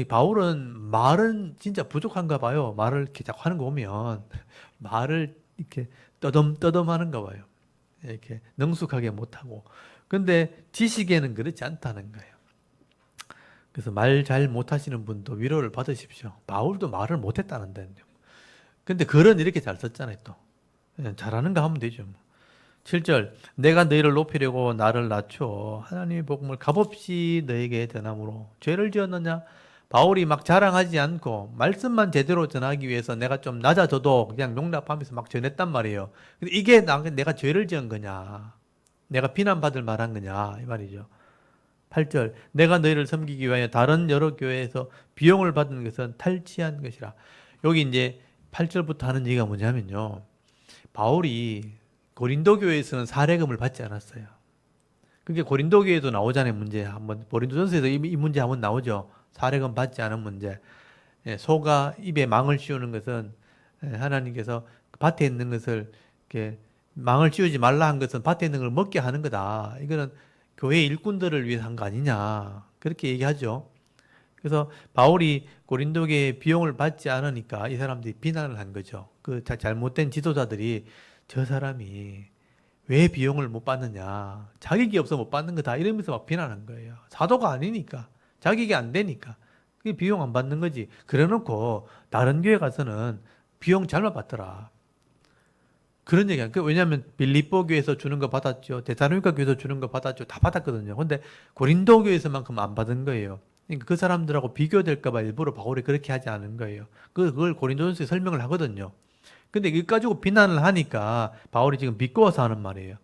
바울은 말은 진짜 부족한가 봐요. 말을 이렇게 자꾸 하는 거 보면 말을 이렇게 떠듬떠듬 하는가 봐요. 이렇게 능숙하게 못하고. 근데 지식에는 그렇지 않다는 거예요. 그래서 말 잘 못하시는 분도 위로를 받으십시오. 바울도 말을 못했다는데. 근데 글은 이렇게 잘 썼잖아요, 또. 잘하는가 하면 되죠. 7절 내가 너희를 높이려고 나를 낮춰 하나님의 복음을 값없이 너에게 전함으로 죄를 지었느냐? 바울이 막 자랑하지 않고 말씀만 제대로 전하기 위해서 내가 좀 낮아져도 그냥 용납하면서 막 전했단 말이에요. 근데 이게 내가 죄를 지은 거냐? 내가 비난받을 말한 거냐? 이 말이죠. 8절 내가 너희를 섬기기 위하여 다른 여러 교회에서 비용을 받은 것은 탈취한 것이라. 여기 이제 8절부터 하는 얘기가 뭐냐면요. 바울이 고린도 교회에서는 사례금을 받지 않았어요. 그게 고린도 교회도 나오잖아요, 문제. 한번 고린도전서에서 이 문제 한번 나오죠. 사례금 받지 않은 문제. 소가 입에 망을 씌우는 것은 하나님께서 밭에 있는 것을 이렇게 망을 씌우지 말라 한 것은 밭에 있는 걸 먹게 하는 거다. 이거는 교회 일꾼들을 위해서 한 거 아니냐. 그렇게 얘기하죠. 그래서 바울이 고린도 교회에 비용을 받지 않으니까 이 사람들이 비난을 한 거죠. 그 잘못된 지도자들이 저 사람이 왜 비용을 못 받느냐. 자격이 없어 못 받는 거다. 이러면서 막 비난한 거예요. 사도가 아니니까. 자격이 안 되니까. 그게 비용 안 받는 거지. 그래 놓고 다른 교회 가서는 비용 잘못 받더라. 그런 얘기야. 왜냐하면 빌립보 교회에서 주는 거 받았죠. 데살로니가 교회에서 주는 거 받았죠. 다 받았거든요. 근데 고린도 교회에서만큼 안 받은 거예요. 그러니까 그 사람들하고 비교될까 봐 일부러 바울이 그렇게 하지 않은 거예요. 그걸 고린도전서에 설명을 하거든요. 근데 이거 가지고 비난을 하니까 바울이 지금 비꼬아서 하는 말이에요.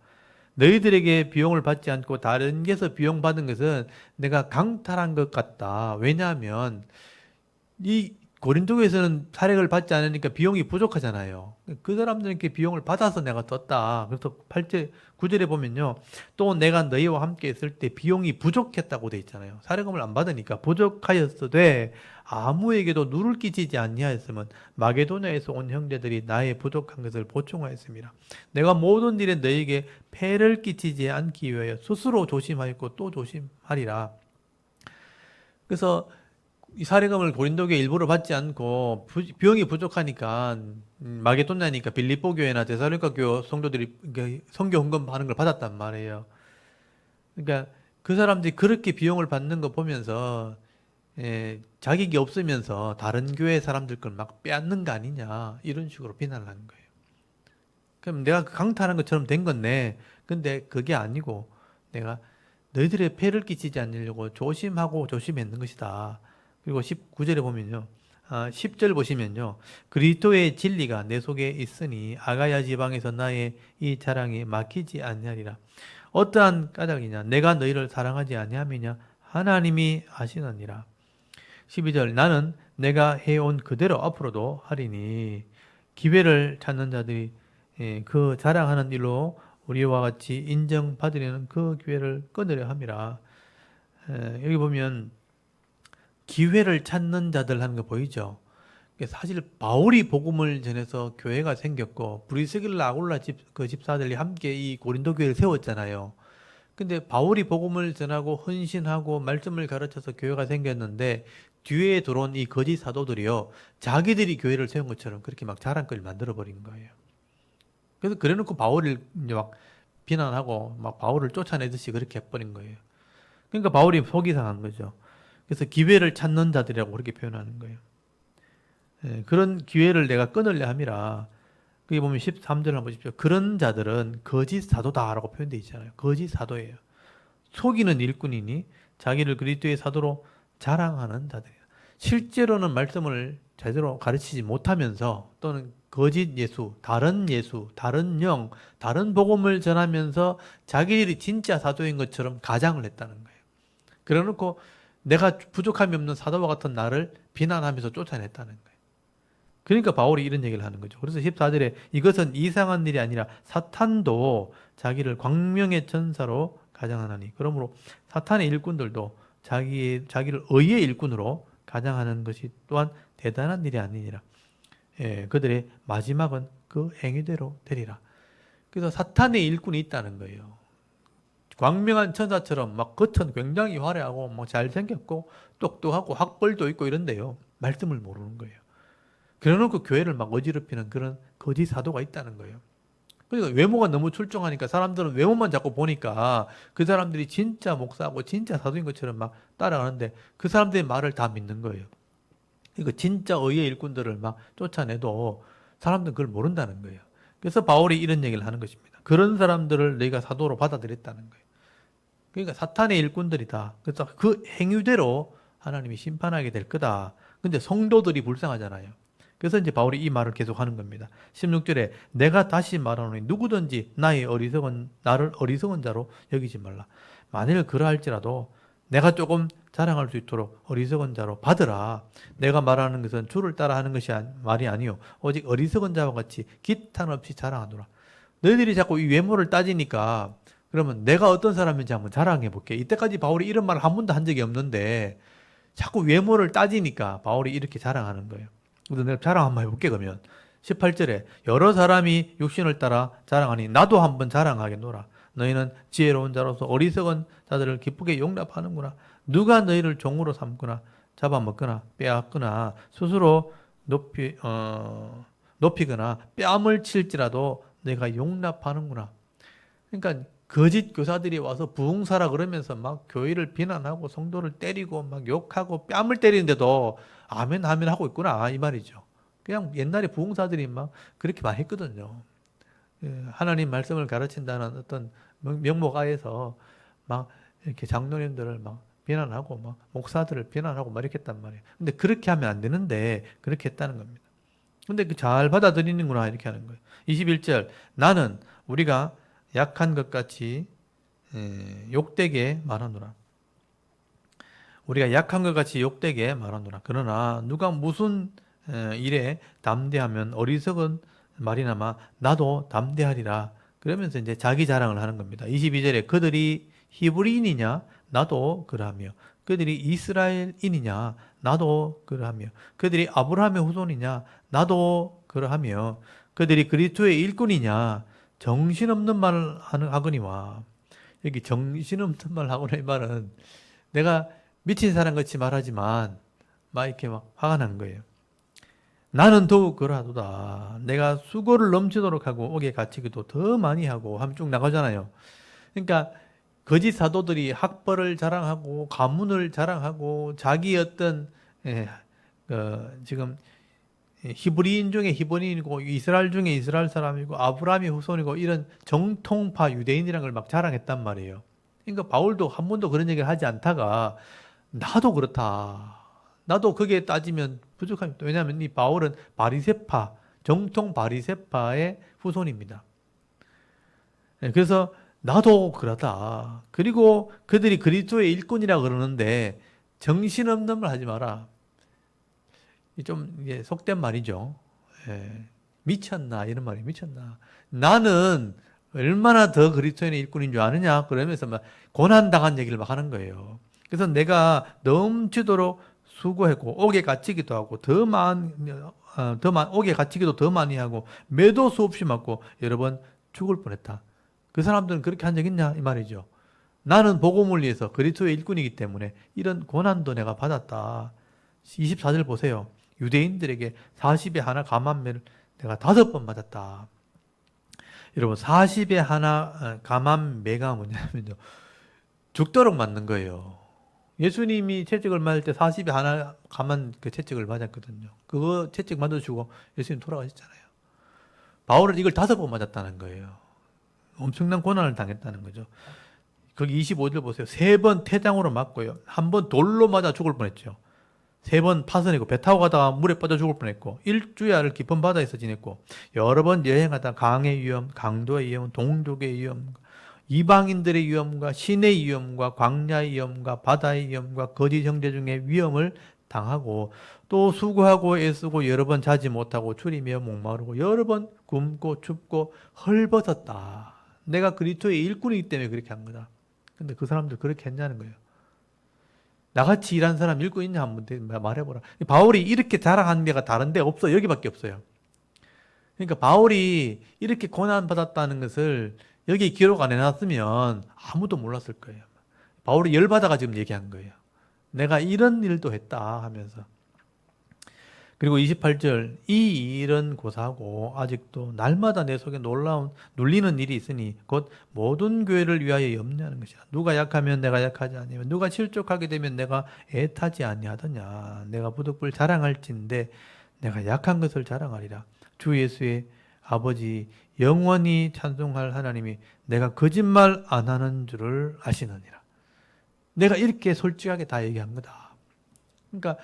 너희들에게 비용을 받지 않고 다른 데서 비용 받은 것은 내가 강탈한 것 같다. 왜냐하면 이 고린도에서는 사례를 받지 않으니까 비용이 부족하잖아요. 그 사람들에게 비용을 받아서 내가 떴다. 그래서 8절, 9절에 보면요. 또 내가 너희와 함께 있을 때 비용이 부족했다고 돼 있잖아요. 사례금을 안 받으니까 부족하였으되 아무에게도 누를 끼치지 아니하였으면 마게도냐에서 온 형제들이 나의 부족한 것을 보충하였습니다. 내가 모든 일에 너희에게 폐를 끼치지 않기 위하여 스스로 조심하였고 또 조심하리라. 그래서 이 사례금을 고린도교에 일부러 받지 않고 비용이 부족하니까 마게도냐니까 빌립보 교회나 데살로니가 교회 성도들이 선교 헌금하는 걸 받았단 말이에요. 그러니까 그 사람들이 그렇게 비용을 받는 거 보면서 자격이 없으면서 다른 교회 사람들 걸 막 빼앗는 거 아니냐 이런 식으로 비난을 하는 거예요. 그럼 내가 강탈하는 것처럼 된 건데 근데 그게 아니고 내가 너희들의 폐를 끼치지 않으려고 조심하고 조심했는 것이다. 그리고 19절에 보면요. 10절 보시면요. 그리스도의 진리가 내 속에 있으니 아가야 지방에서 나의 이 자랑이 막히지 아니하리라. 어떠한 까닭이냐? 내가 너희를 사랑하지 아니함이냐? 하나님이 아시느니라. 12절 나는 내가 해온 그대로 앞으로도 하리니 기회를 찾는 자들이 그 자랑하는 일로 우리와 같이 인정받으려는 그 기회를 끊으려 함이라. 여기 보면 기회를 찾는 자들 하는 거 보이죠? 사실 바울이 복음을 전해서 교회가 생겼고 브리스길라 아굴라 그 집사들이 함께 이 고린도 교회를 세웠잖아요. 근데 바울이 복음을 전하고 헌신하고 말씀을 가르쳐서 교회가 생겼는데 뒤에 들어온 이 거짓 사도들이요, 자기들이 교회를 세운 것처럼 그렇게 막 자랑거리를 만들어 버린 거예요. 그래서 그래놓고 바울을 이제 막 비난하고 막 바울을 쫓아내듯이 그렇게 해버린 거예요. 그러니까 바울이 속이 상한 거죠. 그래서 기회를 찾는 자들이라고 그렇게 표현하는 거예요. 그런 기회를 내가 끊으려 함이라. 거기 보면 13절 한번 보십시오. 그런 자들은 거짓 사도다라고 표현되어 있잖아요. 거짓 사도예요. 속이는 일꾼이니 자기를 그리스도의 사도로 자랑하는 자들이에요. 실제로는 말씀을 제대로 가르치지 못하면서 또는 거짓 예수, 다른 영, 다른 복음을 전하면서 자기들이 진짜 사도인 것처럼 가장을 했다는 거예요. 그래놓고 내가 부족함이 없는 사도와 같은 나를 비난하면서 쫓아냈다는 거예요. 그러니까 바울이 이런 얘기를 하는 거죠. 그래서 14절에 이것은 이상한 일이 아니라 사탄도 자기를 광명의 천사로 가장하나니. 그러므로 사탄의 일꾼들도 자기를 의의 일꾼으로 가장하는 것이 또한 대단한 일이 아니니라. 그들의 마지막은 그 행위대로 되리라. 그래서 사탄의 일꾼이 있다는 거예요. 광명한 천사처럼 막 겉은 굉장히 화려하고 뭐 잘생겼고 똑똑하고 학벌도 있고 이런데요, 말씀을 모르는 거예요. 그래놓고 교회를 막 어지럽히는 그런 거짓 사도가 있다는 거예요. 그러니까 외모가 너무 출중하니까 사람들은 외모만 자꾸 보니까 그 사람들이 진짜 목사고 진짜 사도인 것처럼 막 따라가는데 그 사람들의 말을 다 믿는 거예요. 그러니까 진짜 의의 일꾼들을 막 쫓아내도 사람들은 그걸 모른다는 거예요. 그래서 바울이 이런 얘기를 하는 것입니다. 그런 사람들을 내가 사도로 받아들였다는 거예요. 그러니까 사탄의 일꾼들이다. 그래서 그 행위대로 하나님이 심판하게 될 거다. 근데 성도들이 불쌍하잖아요. 그래서 이제 바울이 이 말을 계속 하는 겁니다. 16절에 내가 다시 말하노니 누구든지 나를 어리석은 자로 여기지 말라. 만일 그러할지라도 내가 조금 자랑할 수 있도록 어리석은 자로 받으라. 내가 말하는 것은 주를 따라 하는 것이 말이 아니요 오직 어리석은 자와 같이 기탄 없이 자랑하노라. 너희들이 자꾸 이 외모를 따지니까 그러면 내가 어떤 사람인지 한번 자랑해 볼게. 이때까지 바울이 이런 말을 한 번도 한 적이 없는데 자꾸 외모를 따지니까 바울이 이렇게 자랑하는 거예요. 그래서 내가 자랑 한번 해볼게. 그러면 18절에 여러 사람이 육신을 따라 자랑하니 나도 한번 자랑하겠노라. 너희는 지혜로운 자로서 어리석은 자들을 기쁘게 용납하는구나. 누가 너희를 종으로 삼거나 잡아먹거나 빼앗거나 스스로 높이거나 뺨을 칠지라도 내가 용납하는구나. 그러니까 거짓 교사들이 와서 부흥사라 그러면서 막 교회를 비난하고 성도를 때리고 막 욕하고 뺨을 때리는데도 아멘 아멘 하고 있구나 이 말이죠. 그냥 옛날에 부흥사들이 막 그렇게 많이 했거든요. 하나님 말씀을 가르친다는 어떤 명목하에서 막 이렇게 장로님들을 막 비난하고 막 목사들을 비난하고 막 이렇게 했단 말이에요. 근데 그렇게 하면 안 되는데 그렇게 했다는 겁니다. 근데 그 잘 받아들이는구나 이렇게 하는 거예요. 21절 나는 우리가 약한 것 같이 욕되게 말하노라. 우리가 약한 것 같이 욕되게 말하노라. 그러나 누가 무슨 일에 담대하면 어리석은 말이나마 나도 담대하리라. 그러면서 이제 자기 자랑을 하는 겁니다. 22절에 그들이 히브리인이냐 나도 그러하며 그들이 이스라엘인이냐 나도 그러하며 그들이 아브라함의 후손이냐 나도 그러하며 그들이 그리스도의 일꾼이냐 정신없는 말을 하거니와. 여기 정신없는 말 하거나 이 말은 내가 미친 사람 같이 말하지만 막 이렇게 막 화가 난 거예요. 나는 더욱 그러하도다. 내가 수고를 넘치도록 하고 옥에 갇히기도 더 많이 하고 하면 쭉 나가잖아요. 그러니까 거짓 사도들이 학벌을 자랑하고 가문을 자랑하고 자기 어떤 지금 히브리인 중에 히브리인이고 이스라엘 중에 이스라엘 사람이고 아브라함의 후손이고 이런 정통파 유대인이라는 걸 막 자랑했단 말이에요. 그러니까 바울도 한 번도 그런 얘기를 하지 않다가 나도 그렇다. 나도 그게 따지면 부족함이 없다. 왜냐하면 이 바울은 바리새파, 정통 바리새파의 후손입니다. 그래서 나도 그러다. 그리고 그들이 그리스도의 일꾼이라 그러는데 정신없는 말 하지 마라. 좀 이게 속된 말이죠. 예. 미쳤나 이런 말이 미쳤나. 나는 얼마나 더 그리스도인의 일꾼인 줄 아느냐 그러면서 막 고난당한 얘기를 막 하는 거예요. 그래서 내가 넘치도록 수고했고 옥에 갇히기도 하고 옥에 갇히기도 더 많이 하고 매도 수없이 맞고 여러 번 죽을 뻔했다. 그 사람들은 그렇게 한 적 있냐 이 말이죠. 나는 복음을 위해서 그리스도의 일꾼이기 때문에 이런 고난도 내가 받았다. 24절 보세요. 유대인들에게 40에 하나 감한매를 내가 5번 맞았다. 여러분 40에 하나 감한매가 뭐냐면요. 죽도록 맞는 거예요. 예수님이 채찍을 맞을 때 40에 하나 감한 그 채찍을 맞았거든요. 그거 채찍 맞아주고 예수님 돌아가셨잖아요. 바울은 이걸 5번 맞았다는 거예요. 엄청난 고난을 당했다는 거죠. 거기 25절 보세요. 3번 태장으로 맞고요. 1번 돌로 맞아 죽을 뻔했죠. 3번 파선이고 배 타고 가다가 물에 빠져 죽을 뻔했고 일주야를 깊은 바다에서 지냈고 여러 번 여행하다 강의 위험, 강도의 위험, 동족의 위험, 이방인들의 위험과 신의 위험과 광야의 위험과 바다의 위험과 거짓 형제 중에 위험을 당하고 또 수고하고 애쓰고 여러 번 자지 못하고 추리며 목마르고 여러 번 굶고 춥고 헐벗었다. 내가 그리스도의 일꾼이기 때문에 그렇게 한 거다. 근데 그 사람들 그렇게 했냐는 거예요. 나같이 일한 사람 일꾼 있냐 한번 말해보라. 바울이 이렇게 자랑한 데가 다른 데 없어. 여기밖에 없어요. 그러니까 바울이 이렇게 고난받았다는 것을 여기 기록 안 해놨으면 아무도 몰랐을 거예요. 바울이 열받아가 지금 얘기한 거예요. 내가 이런 일도 했다 하면서. 그리고 28절 이 일은 고사하고 아직도 날마다 내 속에 놀라운 눌리는 일이 있으니 곧 모든 교회를 위하여 염려하는 것이라. 누가 약하면 내가 약하지 아니하며 누가 실족하게 되면 내가 애타지 아니하더냐. 내가 부득불 자랑할진데 내가 약한 것을 자랑하리라. 주 예수의 아버지 영원히 찬송할 하나님이 내가 거짓말 안 하는 줄을 아시느니라. 내가 이렇게 솔직하게 다 얘기한 거다. 그러니까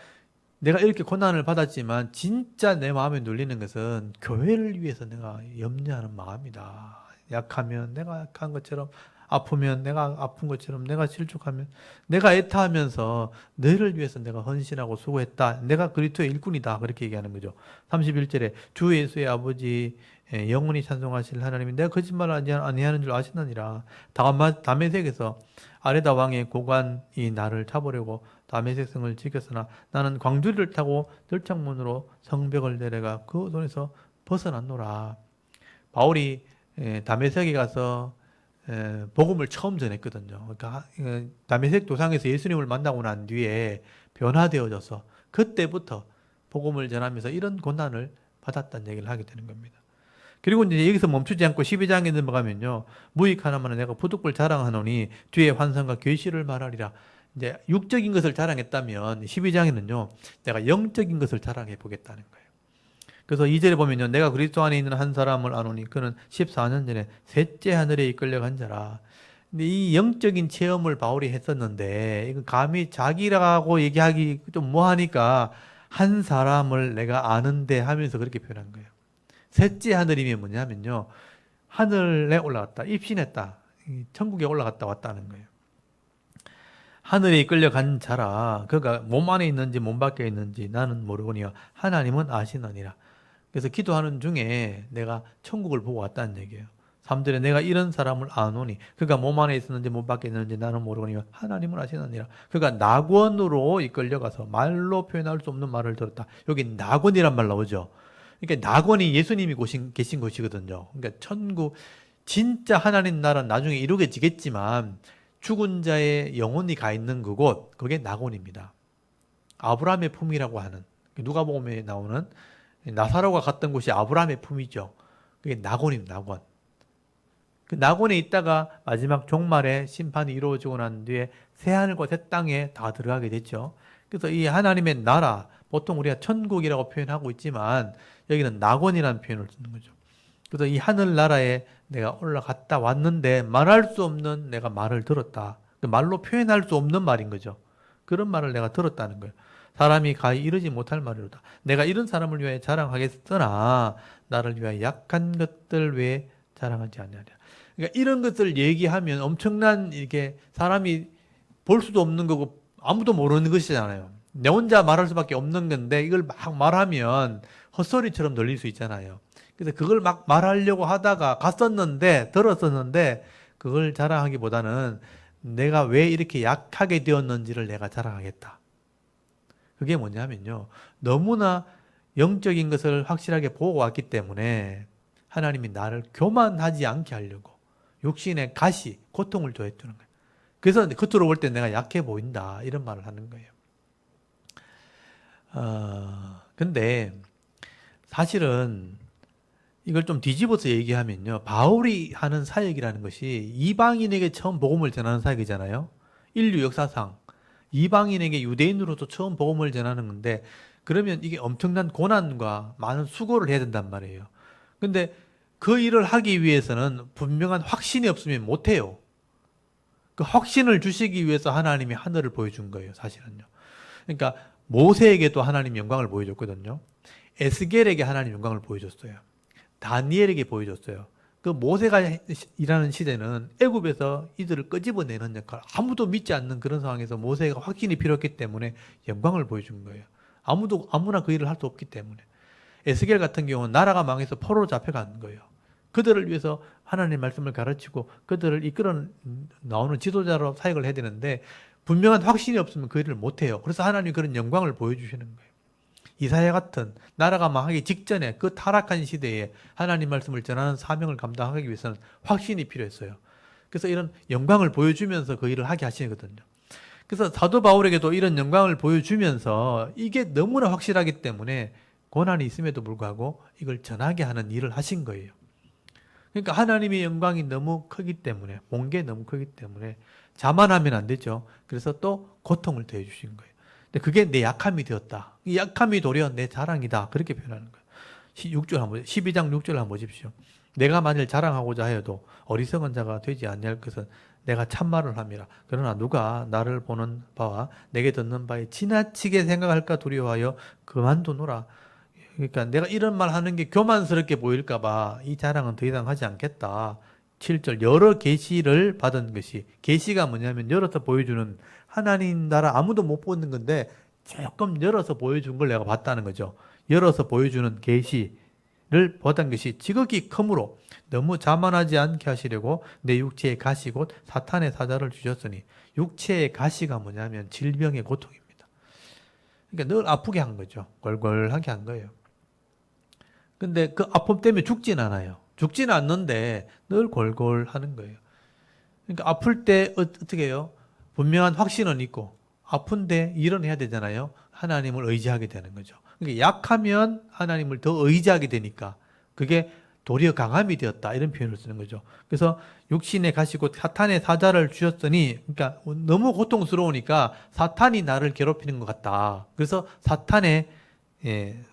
내가 이렇게 고난을 받았지만 진짜 내 마음에 눌리는 것은 교회를 위해서 내가 염려하는 마음이다. 약하면 내가 약한 것처럼, 아프면 내가 아픈 것처럼, 내가 실족하면 내가 애타하면서 너를 위해서 내가 헌신하고 수고했다. 내가 그리스도의 일꾼이다. 그렇게 얘기하는 거죠. 31절에 주 예수의 아버지 영원히 찬송하실 하나님이 내가 거짓말 아니하는 줄 아시느니라. 다메섹에서 아레다 왕의 고관이 나를 잡으려고 다메섹 성을 지켰으나 나는 광주리를 타고 들창문으로 성벽을 내려가 그 손에서 벗어났노라. 바울이 다메섹에 가서 복음을 처음 전했거든요. 그러니까 다메섹 도상에서 예수님을 만나고 난 뒤에 변화되어져서 그때부터 복음을 전하면서 이런 고난을 받았다는 얘기를 하게 되는 겁니다. 그리고 이제 여기서 멈추지 않고 12장에 넘어가면요. 무익 하나만은 내가 부득불 자랑하노니 뒤에 환상과 계시를 말하리라. 이제 육적인 것을 자랑했다면 12장에는요. 내가 영적인 것을 자랑해 보겠다는 거예요. 그래서 2절에 보면요. 내가 그리스도 안에 있는 한 사람을 아노니 그는 14년 전에 셋째 하늘에 이끌려간 자라. 근데 이 영적인 체험을 바울이 했었는데 이거 감히 자기라고 얘기하기 좀 뭐하니까 한 사람을 내가 아는데 하면서 그렇게 표현한 거예요. 셋째 하늘이면 뭐냐면요. 하늘에 올라갔다. 입신했다. 천국에 올라갔다 왔다는 거예요. 하늘에 이끌려간 자라. 그가 몸 안에 있는지 몸 밖에 있는지 나는 모르거니와 하나님은 아시느니라. 그래서 기도하는 중에 내가 천국을 보고 왔다는 얘기예요. 3절에 내가 이런 사람을 아노니 그가 몸 안에 있었는지 몸 밖에 있는지 나는 모르거니와 하나님은 아시느니라. 그가 낙원으로 이끌려가서 말로 표현할 수 없는 말을 들었다. 여기 낙원이란 말 나오죠. 그러니까 낙원이 예수님이 계신 곳이거든요. 그러니까 천국 진짜 하나님 나라는 나중에 이루어지겠지만 죽은 자의 영혼이 가 있는 그곳 그게 낙원입니다. 아브라함의 품이라고 하는 누가복음에 나오는 나사로가 갔던 곳이 아브라함의 품이죠. 그게 낙원입니다. 낙원. 그 낙원에 있다가 마지막 종말에 심판이 이루어지고 난 뒤에 새 하늘과 새 땅에 다 들어가게 됐죠. 그래서 이 하나님의 나라 보통 우리가 천국이라고 표현하고 있지만 여기는 낙원이라는 표현을 쓰는 거죠. 그래서 이 하늘나라에 내가 올라갔다 왔는데 말할 수 없는 내가 말을 들었다. 말로 표현할 수 없는 말인 거죠. 그런 말을 내가 들었다는 거예요. 사람이 가히 이르지 못할 말이로다. 내가 이런 사람을 위하여 자랑하겠으나 나를 위하여 약한 것들 외에 자랑하지 아니하리라. 그러니까 이런 것을 얘기하면 엄청난 이게 사람이 볼 수도 없는 거고 아무도 모르는 것이잖아요. 내 혼자 말할 수밖에 없는 건데 이걸 막 말하면 헛소리처럼 들릴 수 있잖아요. 그래서 그걸 막 말하려고 하다가 들었었는데 그걸 자랑하기보다는 내가 왜 이렇게 약하게 되었는지를 내가 자랑하겠다. 그게 뭐냐면요. 너무나 영적인 것을 확실하게 보고 왔기 때문에 하나님이 나를 교만하지 않게 하려고 육신의 가시, 고통을 더해주는 거예요. 그래서 겉으로 볼 때 내가 약해 보인다. 이런 말을 하는 거예요. 근데 사실은 이걸 좀 뒤집어서 얘기하면요. 바울이 하는 사역이라는 것이 이방인에게 처음 복음을 전하는 사역이잖아요. 인류 역사상 이방인에게 유대인으로서 처음 복음을 전하는 건데 그러면 이게 엄청난 고난과 많은 수고를 해야 된단 말이에요. 근데 그 일을 하기 위해서는 분명한 확신이 없으면 못해요. 그 확신을 주시기 위해서 하나님이 하늘을 보여준 거예요, 사실은요. 그러니까 모세에게도 하나님 영광을 보여줬거든요. 에스겔에게 하나님 영광을 보여줬어요. 다니엘에게 보여줬어요. 그 모세가 일하는 시대는 애굽에서 이들을 끄집어내는 역할, 아무도 믿지 않는 그런 상황에서 모세가 확신이 필요했기 때문에 영광을 보여준 거예요. 아무나 그 일을 할 수 없기 때문에. 에스겔 같은 경우는 나라가 망해서 포로로 잡혀간 거예요. 그들을 위해서 하나님의 말씀을 가르치고 그들을 이끌어 나오는 지도자로 사역을 해야 되는데 분명한 확신이 없으면 그 일을 못해요. 그래서 하나님이 그런 영광을 보여주시는 거예요. 이사야 같은 나라가 망하기 직전에 그 타락한 시대에 하나님 말씀을 전하는 사명을 감당하기 위해서는 확신이 필요했어요. 그래서 이런 영광을 보여주면서 그 일을 하게 하시거든요. 그래서 사도 바울에게도 이런 영광을 보여주면서 이게 너무나 확실하기 때문에 고난이 있음에도 불구하고 이걸 전하게 하는 일을 하신 거예요. 그러니까 하나님의 영광이 너무 크기 때문에, 본 게 너무 크기 때문에 자만하면 안 되죠. 그래서 또 고통을 더해 주신 거예요. 근데 그게 내 약함이 되었다. 이 약함이 도리어 내 자랑이다. 그렇게 표현하는 거예요. 6절 한번, 12장 6절 한번 보십시오. 내가 만일 자랑하고자 해도 어리석은 자가 되지 아니할 것은 내가 참말을 함이라. 그러나 누가 나를 보는 바와 내게 듣는 바에 지나치게 생각할까 두려워하여 그만두노라. 그러니까 내가 이런 말 하는 게 교만스럽게 보일까 봐 이 자랑은 더 이상 하지 않겠다. 7절 여러 계시를 받은 것이, 계시가 뭐냐면 열어서 보여주는, 하나님 나라 아무도 못 보는 건데 조금 열어서 보여준 걸 내가 봤다는 거죠. 열어서 보여주는 계시를 받은 것이 지극히 크므로 너무 자만하지 않게 하시려고 내 육체의 가시 곧 사탄의 사자를 주셨으니, 육체의 가시가 뭐냐면 질병의 고통입니다. 그러니까 늘 아프게 한 거죠. 골골하게 한 거예요. 근데 그 아픔 때문에 죽진 않아요. 죽지는 않는데 늘 골골하는 거예요. 그러니까 아플 때 어떻게 해요? 분명한 확신은 있고 아픈데 일은 해야 되잖아요. 하나님을 의지하게 되는 거죠. 그러니까 약하면 하나님을 더 의지하게 되니까 그게 도리어 강함이 되었다, 이런 표현을 쓰는 거죠. 그래서 육신에 가시고 사탄의 사자를 주셨으니, 그러니까 너무 고통스러우니까 사탄이 나를 괴롭히는 것 같다. 그래서 사탄의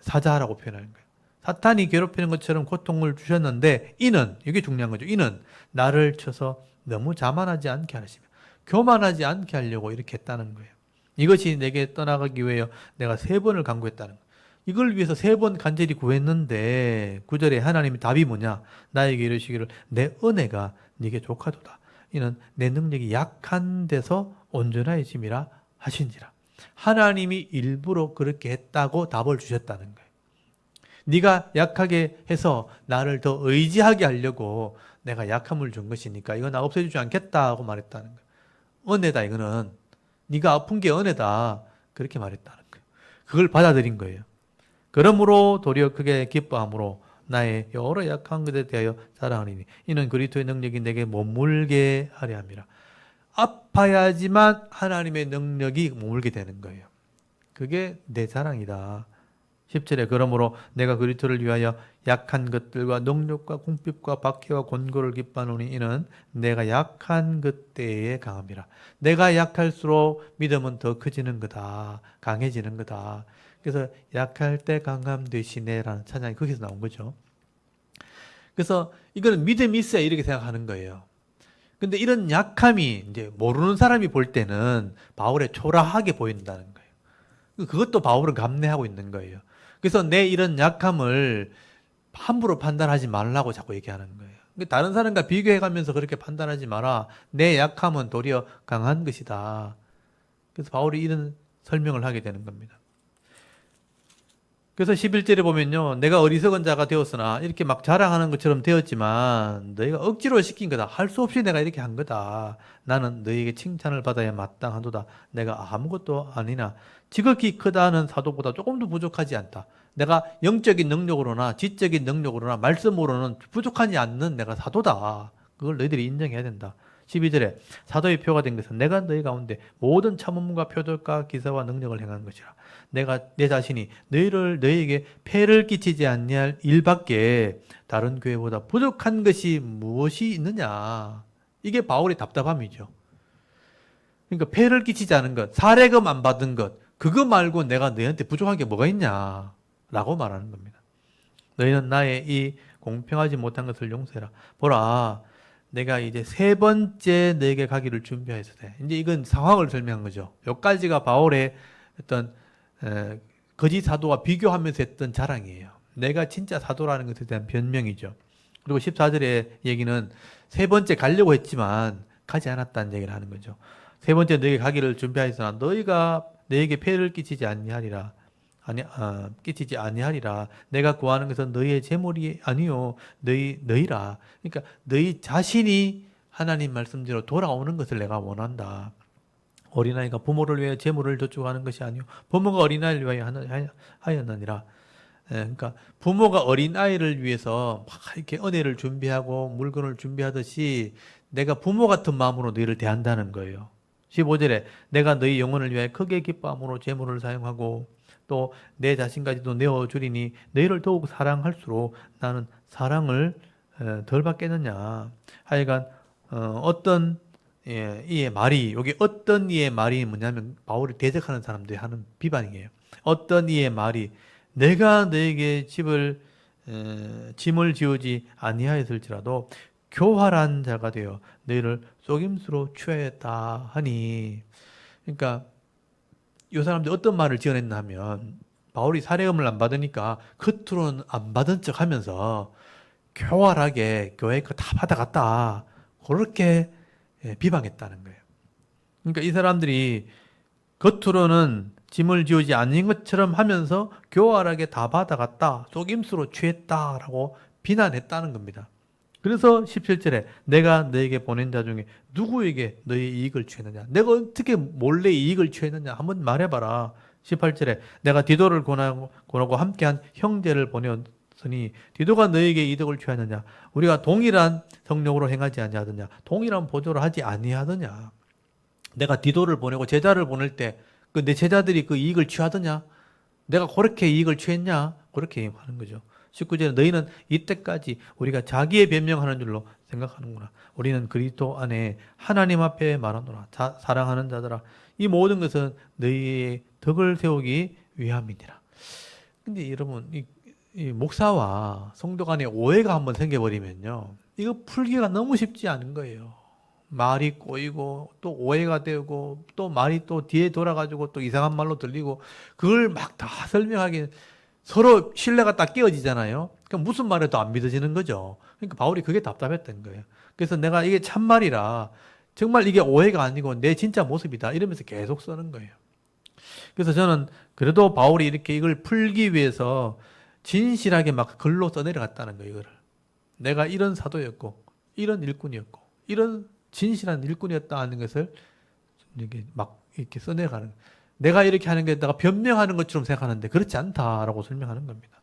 사자라고 표현하는 거예요. 사탄이 괴롭히는 것처럼 고통을 주셨는데 이는, 이게 중요한 거죠. 이는 나를 쳐서 너무 자만하지 않게 하시며 교만하지 않게 하려고 이렇게 했다는 거예요. 이것이 내게 떠나가기 위하여 내가 3번을 간구했다는 거예요. 이걸 위해서 3번 간절히 구했는데 9절에 하나님의 답이 뭐냐? 나에게 이르시기를 내 은혜가 네게 족하도다. 이는 내 능력이 약한 데서 온전하여짐이라 하신지라. 하나님이 일부러 그렇게 했다고 답을 주셨다는 거예요. 네가 약하게 해서 나를 더 의지하게 하려고 내가 약함을 준 것이니까 이거 나 없애주지 않겠다고 말했다는 거예요. 은혜다, 이거는. 네가 아픈 게 은혜다. 그렇게 말했다는 거예요. 그걸 받아들인 거예요. 그러므로 도리어 크게 기뻐함으로 나의 여러 약한 것에 대하여 자랑하리니 이는 그리스도의 능력이 내게 머물게 하려 함이라. 아파야지만 하나님의 능력이 머물게 되는 거예요. 그게 내 자랑이다. 10절에 그러므로 내가 그리스도를 위하여 약한 것들과 능력과 궁핍과 박해와 곤고를 기뻐하노니 이는 내가 약한 그때에 강함이라. 내가 약할수록 믿음은 더 커지는 거다. 강해지는 거다. 그래서 약할 때 강함 되시네라는 찬양이 거기서 나온 거죠. 그래서 이거는 믿음이 있어야 이렇게 생각하는 거예요. 근데 이런 약함이 이제 모르는 사람이 볼 때는 바울의 초라하게 보인다는 거예요. 그것도 바울은 감내하고 있는 거예요. 그래서 내 이런 약함을 함부로 판단하지 말라고 자꾸 얘기하는 거예요. 다른 사람과 비교해가면서 그렇게 판단하지 마라. 내 약함은 도리어 강한 것이다. 그래서 바울이 이런 설명을 하게 되는 겁니다. 그래서 11절에 보면요. 내가 어리석은 자가 되었으나 이렇게 막 자랑하는 것처럼 되었지만 너희가 억지로 시킨 거다. 할 수 없이 내가 이렇게 한 거다. 나는 너희에게 칭찬을 받아야 마땅하도다. 내가 아무것도 아니나 지극히 크다는 사도보다 조금도 부족하지 않다. 내가 영적인 능력으로나 지적인 능력으로나 말씀으로는 부족하지 않는 내가 사도다. 그걸 너희들이 인정해야 된다. 12절에 사도의 표가 된 것은 내가 너희 가운데 모든 참음과 표적과 기사와 능력을 행한 것이라. 내가 내 자신이 너희에게 폐를 끼치지 아니할 일밖에 다른 교회보다 부족한 것이 무엇이 있느냐. 이게 바울의 답답함이죠. 그러니까 폐를 끼치지 않은 것, 사례금 안 받은 것, 그거 말고 내가 너희한테 부족한 게 뭐가 있냐 라고 말하는 겁니다. 너희는 나의 이 공평하지 못한 것을 용서해라. 보라, 내가 이제 세 번째 너에게 가기를 준비하였을 때, 이제 이건 상황을 설명한 거죠. 여기까지가 바울의 어떤 거짓 사도와 비교하면서 했던 자랑이에요. 내가 진짜 사도라는 것에 대한 변명이죠. 그리고 14절의 얘기는 세 번째 가려고 했지만 가지 않았다는 얘기를 하는 거죠. 세 번째 너에게 가기를 준비하였으나 너희가 내게 폐를 끼치지 아니하리라. 끼치지 아니하리라. 내가 구하는 것은 너희의 재물이 아니요 너희라. 그러니까 너희 자신이 하나님 말씀대로 돌아오는 것을 내가 원한다. 어린아이가 부모를 위해 재물을 저축하는 것이 아니요 부모가 어린아이를 위하여 하였느니라. 그러니까 부모가 어린아이를 위해서 막 이렇게 은혜를 준비하고 물건을 준비하듯이 내가 부모 같은 마음으로 너희를 대한다는 거예요. 15절에 내가 너희 영혼을 위하여 크게 기뻐함으로 재물을 사용하고 또 내 자신까지도 내어주리니 너희를 더욱 사랑할수록 나는 사랑을 덜 받겠느냐. 하여간 어떤 이의 말이, 여기 어떤 이의 말이 뭐냐면 바울이 대적하는 사람들이 하는 비방이에요. 어떤 이의 말이 내가 너에게 짐을 지우지 아니하였을지라도 교활한 자가 되어 너희를 속임수로 취하였다 하니. 그러니까 이 사람들이 어떤 말을 지어냈나 하면 바울이 살해금을 안 받으니까 겉으로는 안 받은 척 하면서 교활하게 교회 거 다 받아갔다. 그렇게 비방했다는 거예요. 그러니까 이 사람들이 겉으로는 짐을 지우지 않은 것처럼 하면서 교활하게 다 받아갔다. 속임수로 취했다라고 비난했다는 겁니다. 그래서 17절에 내가 너에게 보낸 자 중에 누구에게 너의 이익을 취했느냐. 내가 어떻게 몰래 이익을 취했느냐. 한번 말해봐라. 18절에 내가 디도를 권하고 함께한 형제를 보내었으니 디도가 너에게 이득을 취하느냐. 우리가 동일한 성령으로 행하지 아니하느냐. 동일한 보조를 하지 아니하느냐. 내가 디도를 보내고 제자를 보낼 때 그 내 제자들이 그 이익을 취하느냐. 내가 그렇게 이익을 취했냐. 그렇게 하는 거죠. 19절에 너희는 이때까지 우리가 자기의 변명하는 줄로 생각하는구나. 우리는 그리스도 안에 하나님 앞에 말하노라. 사랑하는 자들아, 이 모든 것은 너희의 덕을 세우기 위함이니라. 근데 여러분, 이 목사와 성도 간에 오해가 한번 생겨버리면요, 이거 풀기가 너무 쉽지 않은 거예요. 말이 꼬이고 또 오해가 되고 또 말이 또 뒤에 돌아가지고 또 이상한 말로 들리고 그걸 막 다 설명하기 서로 신뢰가 딱 깨어지잖아요. 그러니까 무슨 말해도 안 믿어지는 거죠. 그러니까 바울이 그게 답답했던 거예요. 그래서 내가 이게 참말이라 정말 이게 오해가 아니고 내 진짜 모습이다 이러면서 계속 쓰는 거예요. 그래서 저는 그래도 바울이 이렇게 이걸 풀기 위해서 진실하게 막 글로 써내려갔다는 거예요. 이거를 내가 이런 사도였고 이런 일꾼이었고 이런 진실한 일꾼이었다 하는 것을 이렇게 막 이렇게 써내려가는 거예요. 내가 이렇게 하는 게 내가 변명하는 것처럼 생각하는데 그렇지 않다라고 설명하는 겁니다.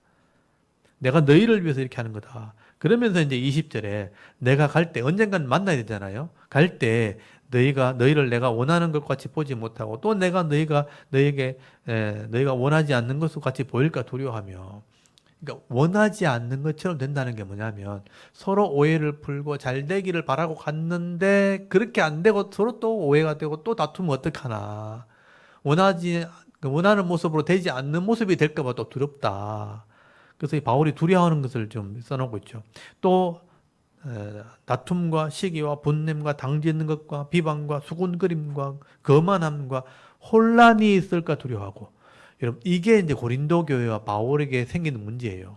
내가 너희를 위해서 이렇게 하는 거다. 그러면서 이제 20절에 내가 갈 때 언젠간 만나야 되잖아요. 갈 때 너희를 내가 원하는 것 같이 보지 못하고 또 내가 너희가 원하지 않는 것과 같이 보일까 두려워하며. 그러니까 원하지 않는 것처럼 된다는 게 뭐냐면 서로 오해를 풀고 잘 되기를 바라고 갔는데 그렇게 안 되고 서로 또 오해가 되고 또 다투면 어떡하나. 원하는 모습으로 되지 않는 모습이 될까봐 또 두렵다. 그래서 이 바울이 두려워하는 것을 좀 써놓고 있죠. 또 다툼과 시기와 분냄과 당짓는 것과 비방과 수군거림과 거만함과 혼란이 있을까 두려워하고. 여러분 이게 이제 고린도 교회와 바울에게 생기는 문제예요.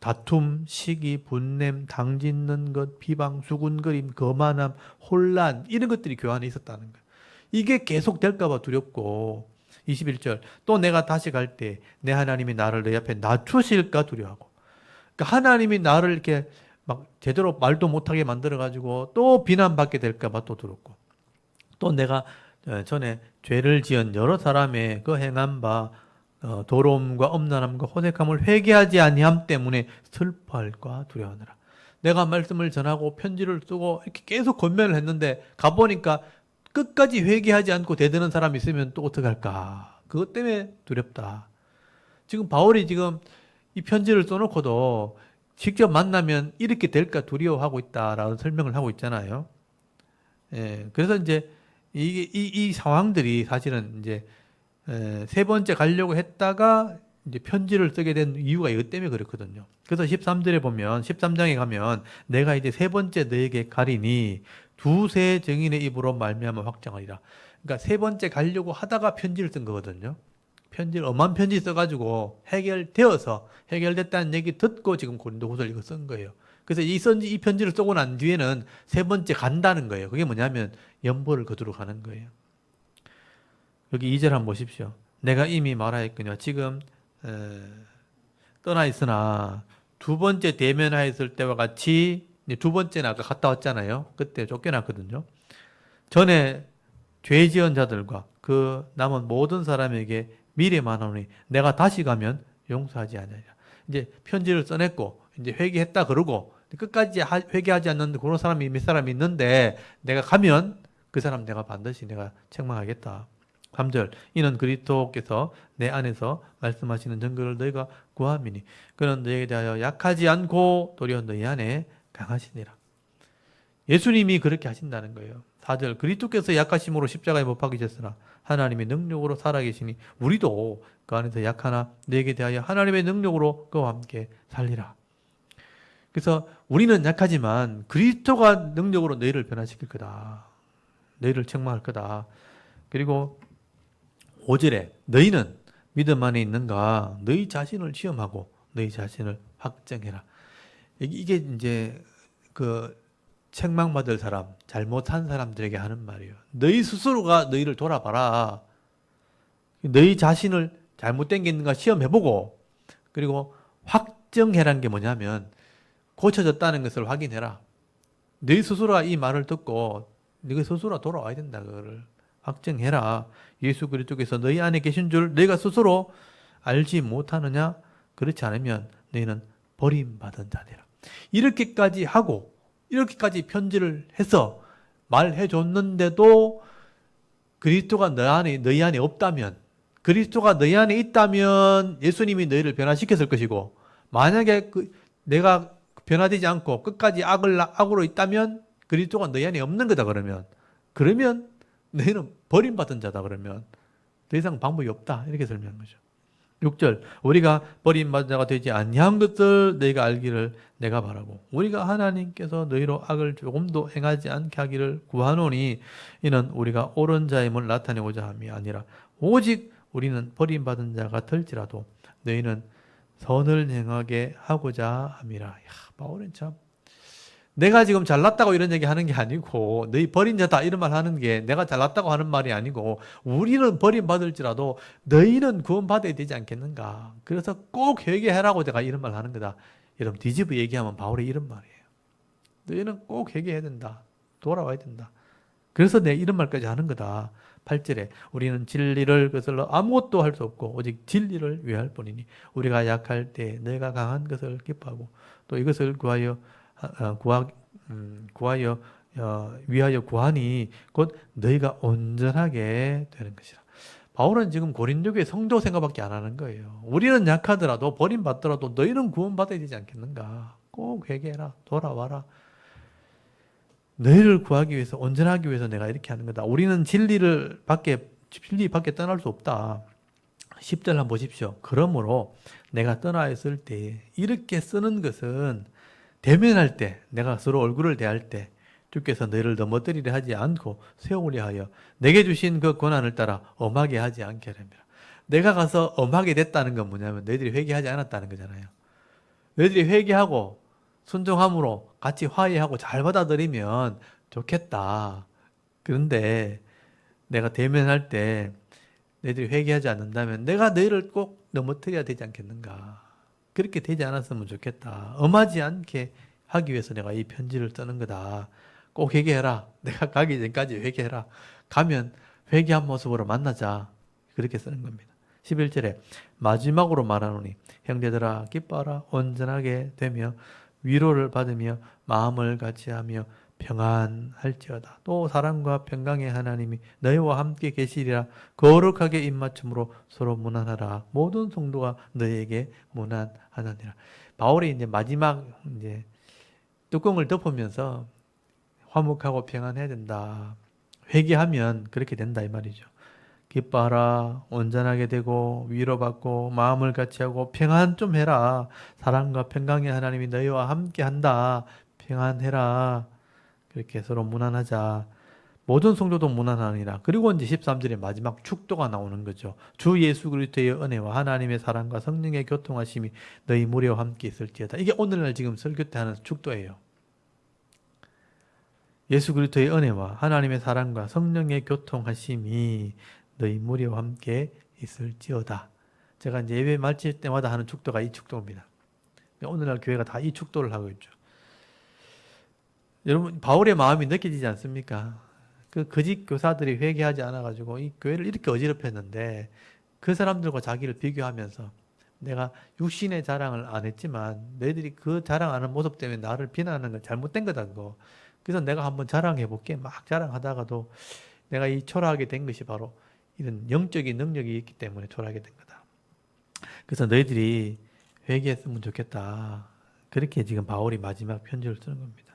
다툼, 시기, 분냄, 당짓는 것, 비방, 수군거림, 거만함, 혼란 이런 것들이 교회 안에 있었다는 거예요. 이게 계속 될까 봐 두렵고 21절 또 내가 다시 갈 때 내 하나님이 나를 내 앞에 낮추실까 두려워하고 그러니까 하나님이 나를 이렇게 막 제대로 말도 못하게 만들어 가지고 또 비난받게 될까 봐 또 두렵고 또 내가 전에 죄를 지은 여러 사람의 그 행한 바 도로움과 엄란함과 호색함을 회개하지 아니함 때문에 슬퍼할까 두려워하느라. 내가 말씀을 전하고 편지를 쓰고 이렇게 계속 권면을 했는데 가보니까 끝까지 회개하지 않고 대드는 사람이 있으면 또 어떡할까. 그것 때문에 두렵다. 지금 바울이 지금 이 편지를 써놓고도 직접 만나면 이렇게 될까 두려워하고 있다라는 설명을 하고 있잖아요. 예, 그래서 이제 이 상황들이 사실은 이제 세 번째 가려고 했다가 이제 편지를 쓰게 된 이유가 이것 때문에 그렇거든요. 그래서 13절에 보면 13장에 가면 내가 이제 세 번째 너에게 가리니 두세 증인의 입으로 말미암아 확정하리라. 그러니까 세 번째 가려고 하다가 편지를 쓴 거거든요. 편지를 엄한 편지 써가지고 해결됐다는 얘기 듣고 지금 고린도후서를 이거 쓴 거예요. 그래서 이 편지를 쓰고 난 뒤에는 세 번째 간다는 거예요. 그게 뭐냐면 연보를 거두러 가는 거예요. 여기 2절 한번 보십시오. 내가 이미 말하였거니와 지금 떠나 있으나 두 번째 대면하였을 때와 같이 두 번째는 아까 갔다 왔잖아요. 그때 쫓겨났거든요. 전에 죄 지은 자들과 그 남은 모든 사람에게 미래만 하노니 내가 다시 가면 용서하지 않으리라. 이제 편지를 써냈고 이제 회개했다 그러고 끝까지 회개하지 않는 그런 사람이 몇 사람이 있는데 내가 가면 그 사람 내가 반드시 내가 책망하겠다. 3절 이는 그리스도께서 내 안에서 말씀하시는 증거를 너희가 구함이니 그는 너희에 대하여 약하지 않고 도리어 너희 안에 강하시니라. 예수님이 그렇게 하신다는 거예요. 4절 그리스도께서 약하심으로 십자가에 못 박히셨으나 하나님의 능력으로 살아계시니 우리도 그 안에서 약하나 너희에게 대하여 하나님의 능력으로 그와 함께 살리라. 그래서 우리는 약하지만 그리스도가 능력으로 너희를 변화시킬 거다. 너희를 책망할 거다. 그리고 5절에 너희는 믿음 안에 있는가 너희 자신을 시험하고 너희 자신을 확정해라. 이게 이제 그 책망받을 사람, 잘못한 사람들에게 하는 말이에요. 너희 스스로가 너희를 돌아봐라. 너희 자신을 잘못된 게 있는가 시험해보고 그리고 확정해라는 게 뭐냐면 고쳐졌다는 것을 확인해라. 너희 스스로가 이 말을 듣고 너희 스스로 돌아와야 된다. 그거를 확정해라. 예수 그리스도께서 너희 안에 계신 줄 너희가 스스로 알지 못하느냐? 그렇지 않으면 너희는 버림받은 자되라. 이렇게까지 하고 이렇게까지 편지를 해서 말해줬는데도 그리스도가 너희 안에 없다면 그리스도가 너희 안에 있다면 예수님이 너희를 변화시켰을 것이고 만약에 내가 변화되지 않고 끝까지 악으로 있다면 그리스도가 너희 안에 없는 거다 그러면 너희는 버림받은 자다 그러면 더 이상 방법이 없다 이렇게 설명한 거죠. 6절 우리가 버림받은 자가 되지 아니한 것을 너희가 알기를 내가 바라고 우리가 하나님께서 너희로 악을 조금도 행하지 않게 하기를 구하노니 이는 우리가 옳은 자임을 나타내고자 함이 아니라 오직 우리는 버림받은 자가 될지라도 너희는 선을 행하게 하고자 함이라. 야, 바울은 참 내가 지금 잘났다고 이런 얘기 하는 게 아니고 너희 버린 자다 이런 말 하는 게 내가 잘났다고 하는 말이 아니고 우리는 버림받을지라도 너희는 구원받아야 되지 않겠는가. 그래서 꼭 회개하라고 내가 이런 말 하는 거다. 여러분 뒤집어 얘기하면 바울이 이런 말이에요. 너희는 꼭 회개해야 된다. 돌아와야 된다. 그래서 내가 이런 말까지 하는 거다. 8절에 우리는 진리를 거슬러 아무것도 할 수 없고 오직 진리를 위할 뿐이니 우리가 약할 때 너희가 강한 것을 기뻐하고 또 이것을 위하여 구하니 곧 너희가 온전하게 되는 것이라. 바울은 지금 고린도교의 성도 생각밖에 안 하는 거예요. 우리는 약하더라도 버림받더라도 너희는 구원받아야 되지 않겠는가. 꼭 회개해라. 돌아와라. 너희를 구하기 위해서 온전하기 위해서 내가 이렇게 하는 거다. 우리는 진리 밖에 떠날 수 없다. 10절 한번 보십시오. 그러므로 내가 떠나 있을 때 이렇게 쓰는 것은 대면할 때 내가 서로 얼굴을 대할 때 주께서 너희를 넘어뜨리려 하지 않고 세우려 하여 내게 주신 그 권한을 따라 엄하게 하지 않게 하렵니다. 내가 가서 엄하게 됐다는 건 뭐냐면 너희들이 회개하지 않았다는 거잖아요. 너희들이 회개하고 순종함으로 같이 화해하고 잘 받아들이면 좋겠다. 그런데 내가 대면할 때 너희들이 회개하지 않는다면 내가 너희를 꼭 넘어뜨려야 되지 않겠는가. 그렇게 되지 않았으면 좋겠다. 엄하지 않게 하기 위해서 내가 이 편지를 쓰는 거다. 꼭 회개해라. 내가 가기 전까지 회개해라. 가면 회개한 모습으로 만나자. 그렇게 쓰는 겁니다. 11절에 마지막으로 말하노니 형제들아 기뻐하라 온전하게 되며 위로를 받으며 마음을 같이하며 평안할지어다. 또 사랑과 평강의 하나님이 너희와 함께 계시리라. 거룩하게 입맞춤으로 서로 문안하라. 모든 성도가 너희에게 문안하느니라. 바울이 이제 마지막 이제 뚜껑을 덮으면서 화목하고 평안해야 된다. 회개하면 그렇게 된다 이 말이죠. 기뻐하라. 온전하게 되고 위로받고 마음을 같이하고 평안 좀 해라. 사랑과 평강의 하나님이 너희와 함께 한다. 평안해라. 그렇게 서로 문안하자. 모든 성도도 문안하니라. 그리고 이제 13절에 마지막 축도가 나오는 거죠. 주 예수 그리스도의 은혜와 하나님의 사랑과 성령의 교통하심이 너희 무리와 함께 있을지어다. 이게 오늘날 지금 설교 때 하는 축도예요. 예수 그리스도의 은혜와 하나님의 사랑과 성령의 교통하심이 너희 무리와 함께 있을지어다. 제가 이제 예배 마칠 때마다 하는 축도가 이 축도입니다. 오늘날 교회가 다 이 축도를 하고 있죠. 여러분 바울의 마음이 느껴지지 않습니까? 그 거짓 교사들이 회개하지 않아가지고 이 교회를 이렇게 어지럽혔는데 그 사람들과 자기를 비교하면서 내가 육신의 자랑을 안 했지만 너희들이 그 자랑하는 모습 때문에 나를 비난하는 건 잘못된 거다고. 그래서 내가 한번 자랑해 볼게. 막 자랑하다가도 내가 이 초라하게 된 것이 바로 이런 영적인 능력이 있기 때문에 초라하게 된 거다. 그래서 너희들이 회개했으면 좋겠다. 그렇게 지금 바울이 마지막 편지를 쓰는 겁니다.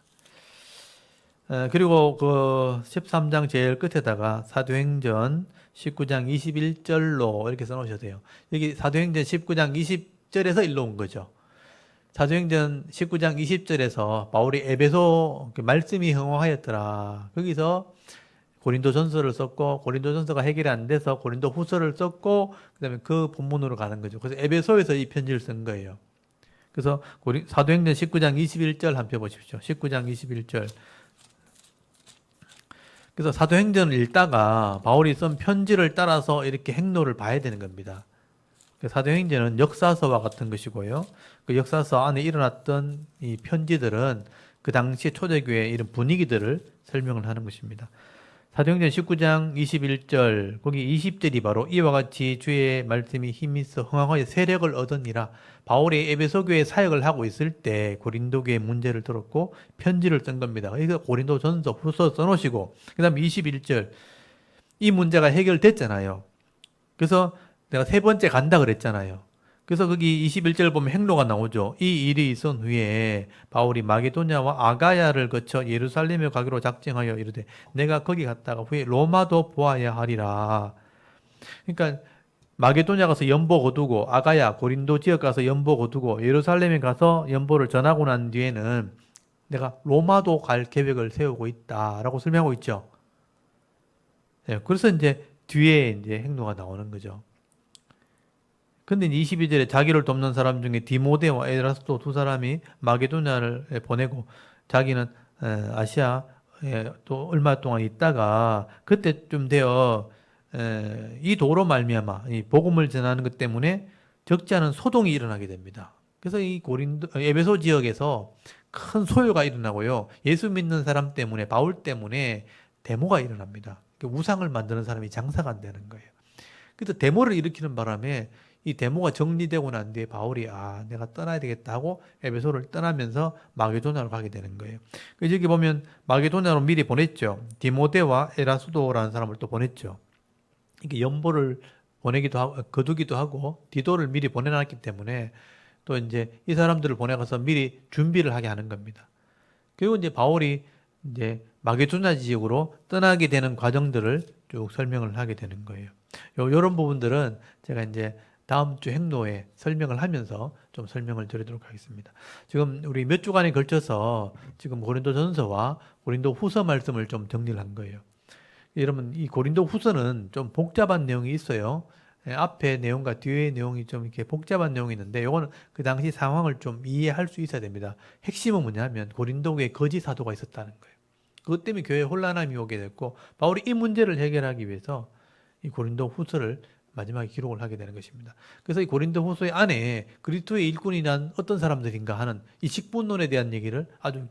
그리고 그 13장 제일 끝에다가 사도행전 19장 21절로 이렇게 써놓으셔도 돼요. 여기 사도행전 19장 20절에서 일로 온 거죠. 사도행전 19장 20절에서 바울이 에베소 말씀이 흥황하였더라. 거기서 고린도 전서를 썼고 고린도 전서가 해결이 안 돼서 고린도 후서를 썼고 그다음에 그 본문으로 가는 거죠. 그래서 에베소에서 이 편지를 쓴 거예요. 그래서 사도행전 19장 21절 한번 보십시오. 19장 21절. 그래서 사도행전을 읽다가 바울이 쓴 편지를 따라서 이렇게 행로를 봐야 되는 겁니다. 사도행전은 역사서와 같은 것이고요. 그 역사서 안에 일어났던 이 편지들은 그 당시 초대교회의 이런 분위기들을 설명을 하는 것입니다. 사도행전 19장 21절 거기 20절이 바로 이와 같이 주의 말씀이 힘이 있어 흥황하여 세력을 얻으니라. 바울이 에베소 교회 사역을 하고 있을 때 고린도 교회 문제를 들었고 편지를 쓴 겁니다. 그래서 고린도 전서 후서 써놓으시고 그 다음에 21절 이 문제가 해결됐잖아요. 그래서 내가 세 번째 간다 그랬잖아요. 그래서 거기 21절 보면 행로가 나오죠. 이 일이 있은 후에 바울이 마게도냐와 아가야를 거쳐 예루살렘에 가기로 작정하여 이르되 내가 거기 갔다가 후에 로마도 보아야 하리라. 그러니까 마게도냐 가서 연보 거두고 아가야 고린도 지역 가서 연보 거두고 예루살렘에 가서 연보를 전하고 난 뒤에는 내가 로마도 갈 계획을 세우고 있다라고 설명하고 있죠. 네, 그래서 이제 뒤에 이제 행로가 나오는 거죠. 근데 22절에 자기를 돕는 사람 중에 디모데와 에라스도 두 사람이 마게도냐를 보내고 자기는 아시아에 또 얼마 동안 있다가 그때쯤 되어 이 도로 말미암아 이 복음을 전하는 것 때문에 적지 않은 소동이 일어나게 됩니다. 그래서 이 고린도 에베소 지역에서 큰 소요가 일어나고요. 예수 믿는 사람 때문에 바울 때문에 데모가 일어납니다. 우상을 만드는 사람이 장사가 안 되는 거예요. 그래서 데모를 일으키는 바람에 이 데모가 정리되고 난 뒤에 바울이 내가 떠나야 되겠다 하고 에베소를 떠나면서 마게도냐로 가게 되는 거예요. 그래서 여기 보면 마게도냐로 미리 보냈죠. 디모데와 에라수도라는 사람을 또 보냈죠. 이게 연보를 보내기도 하고 거두기도 하고 디도를 미리 보내놨기 때문에 또 이제 이 사람들을 보내가서 미리 준비를 하게 하는 겁니다. 그리고 이제 바울이 이제 마게도냐 지역으로 떠나게 되는 과정들을 쭉 설명을 하게 되는 거예요. 요런 부분들은 제가 이제 다음 주 행로에 설명을 하면서 좀 설명을 드리도록 하겠습니다. 지금 우리 몇 주간에 걸쳐서 지금 고린도 전서와 고린도 후서 말씀을 좀 정리를 한 거예요. 여러분, 이 고린도 후서는 좀 복잡한 내용이 있어요. 앞에 내용과 뒤의 내용이 좀 이렇게 복잡한 내용이 있는데 요거는 그 당시 상황을 좀 이해할 수 있어야 됩니다. 핵심은 뭐냐면 고린도에 거짓 사도가 있었다는 거예요. 그것 때문에 교회에 혼란함이 오게 됐고 바울이 이 문제를 해결하기 위해서 이 고린도 후서를 마지막에 기록을 하게 되는 것입니다. 그래서 이 고린도 후서의 안에 그리스도의 일꾼이란 어떤 사람들인가 하는 이 직분론에 대한 얘기를 아주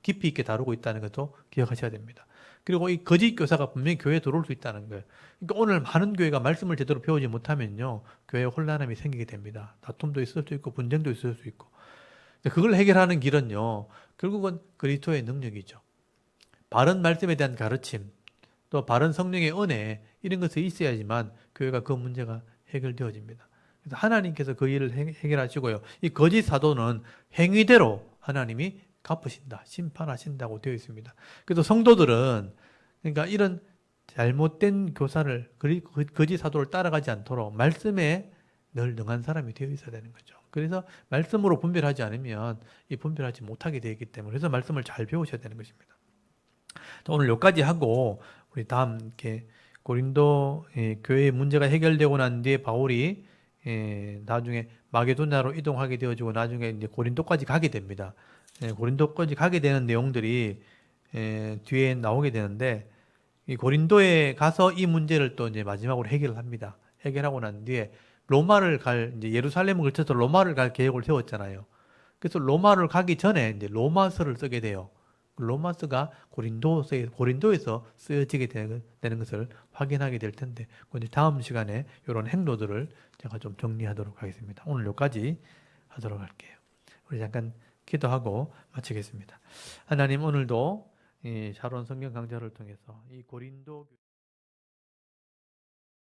깊이 있게 다루고 있다는 것도 기억하셔야 됩니다. 그리고 이 거짓 교사가 분명히 교회에 들어올 수 있다는 거예요. 그러니까 오늘 많은 교회가 말씀을 제대로 배우지 못하면요, 교회에 혼란함이 생기게 됩니다. 다툼도 있을 수 있고 분쟁도 있을 수 있고. 그걸 해결하는 길은요, 결국은 그리스도의 능력이죠. 바른 말씀에 대한 가르침, 또 바른 성령의 은혜 이런 것이 있어야지만 교회가 그 문제가 해결되어집니다. 그래서 하나님께서 그 일을 해결하시고요. 이 거짓 사도는 행위대로 하나님이 갚으신다, 심판하신다고 되어 있습니다. 그래서 성도들은 그러니까 이런 잘못된 교사를 거짓 사도를 따라가지 않도록 말씀에 늘 능한 사람이 되어 있어야 되는 거죠. 그래서 말씀으로 분별하지 않으면 이 분별하지 못하게 되기 때문에 그래서 말씀을 잘 배우셔야 되는 것입니다. 오늘 여기까지 하고 우리 다음 이렇게 고린도 교회의 문제가 해결되고 난 뒤에 바울이 나중에 마게도냐로 이동하게 되어지고 나중에 이제 고린도까지 가게 됩니다. 고린도까지 가게 되는 내용들이 뒤에 나오게 되는데 이 고린도에 가서 이 문제를 또 이제 마지막으로 해결을 합니다. 해결하고 난 뒤에 로마를 이제 예루살렘을 거쳐서 로마를 갈 계획을 세웠잖아요. 그래서 로마를 가기 전에 이제 로마서를 쓰게 돼요. 로마서가 고린도에서 쓰여지게 되는 것을 확인하게 될 텐데, 이제 다음 시간에 이런 행로들을 제가 좀 정리하도록 하겠습니다. 오늘 여기까지 하도록 할게요. 우리 잠깐 기도하고 마치겠습니다. 하나님, 오늘도 이 샤론 성경 강좌를 통해서 이 고린도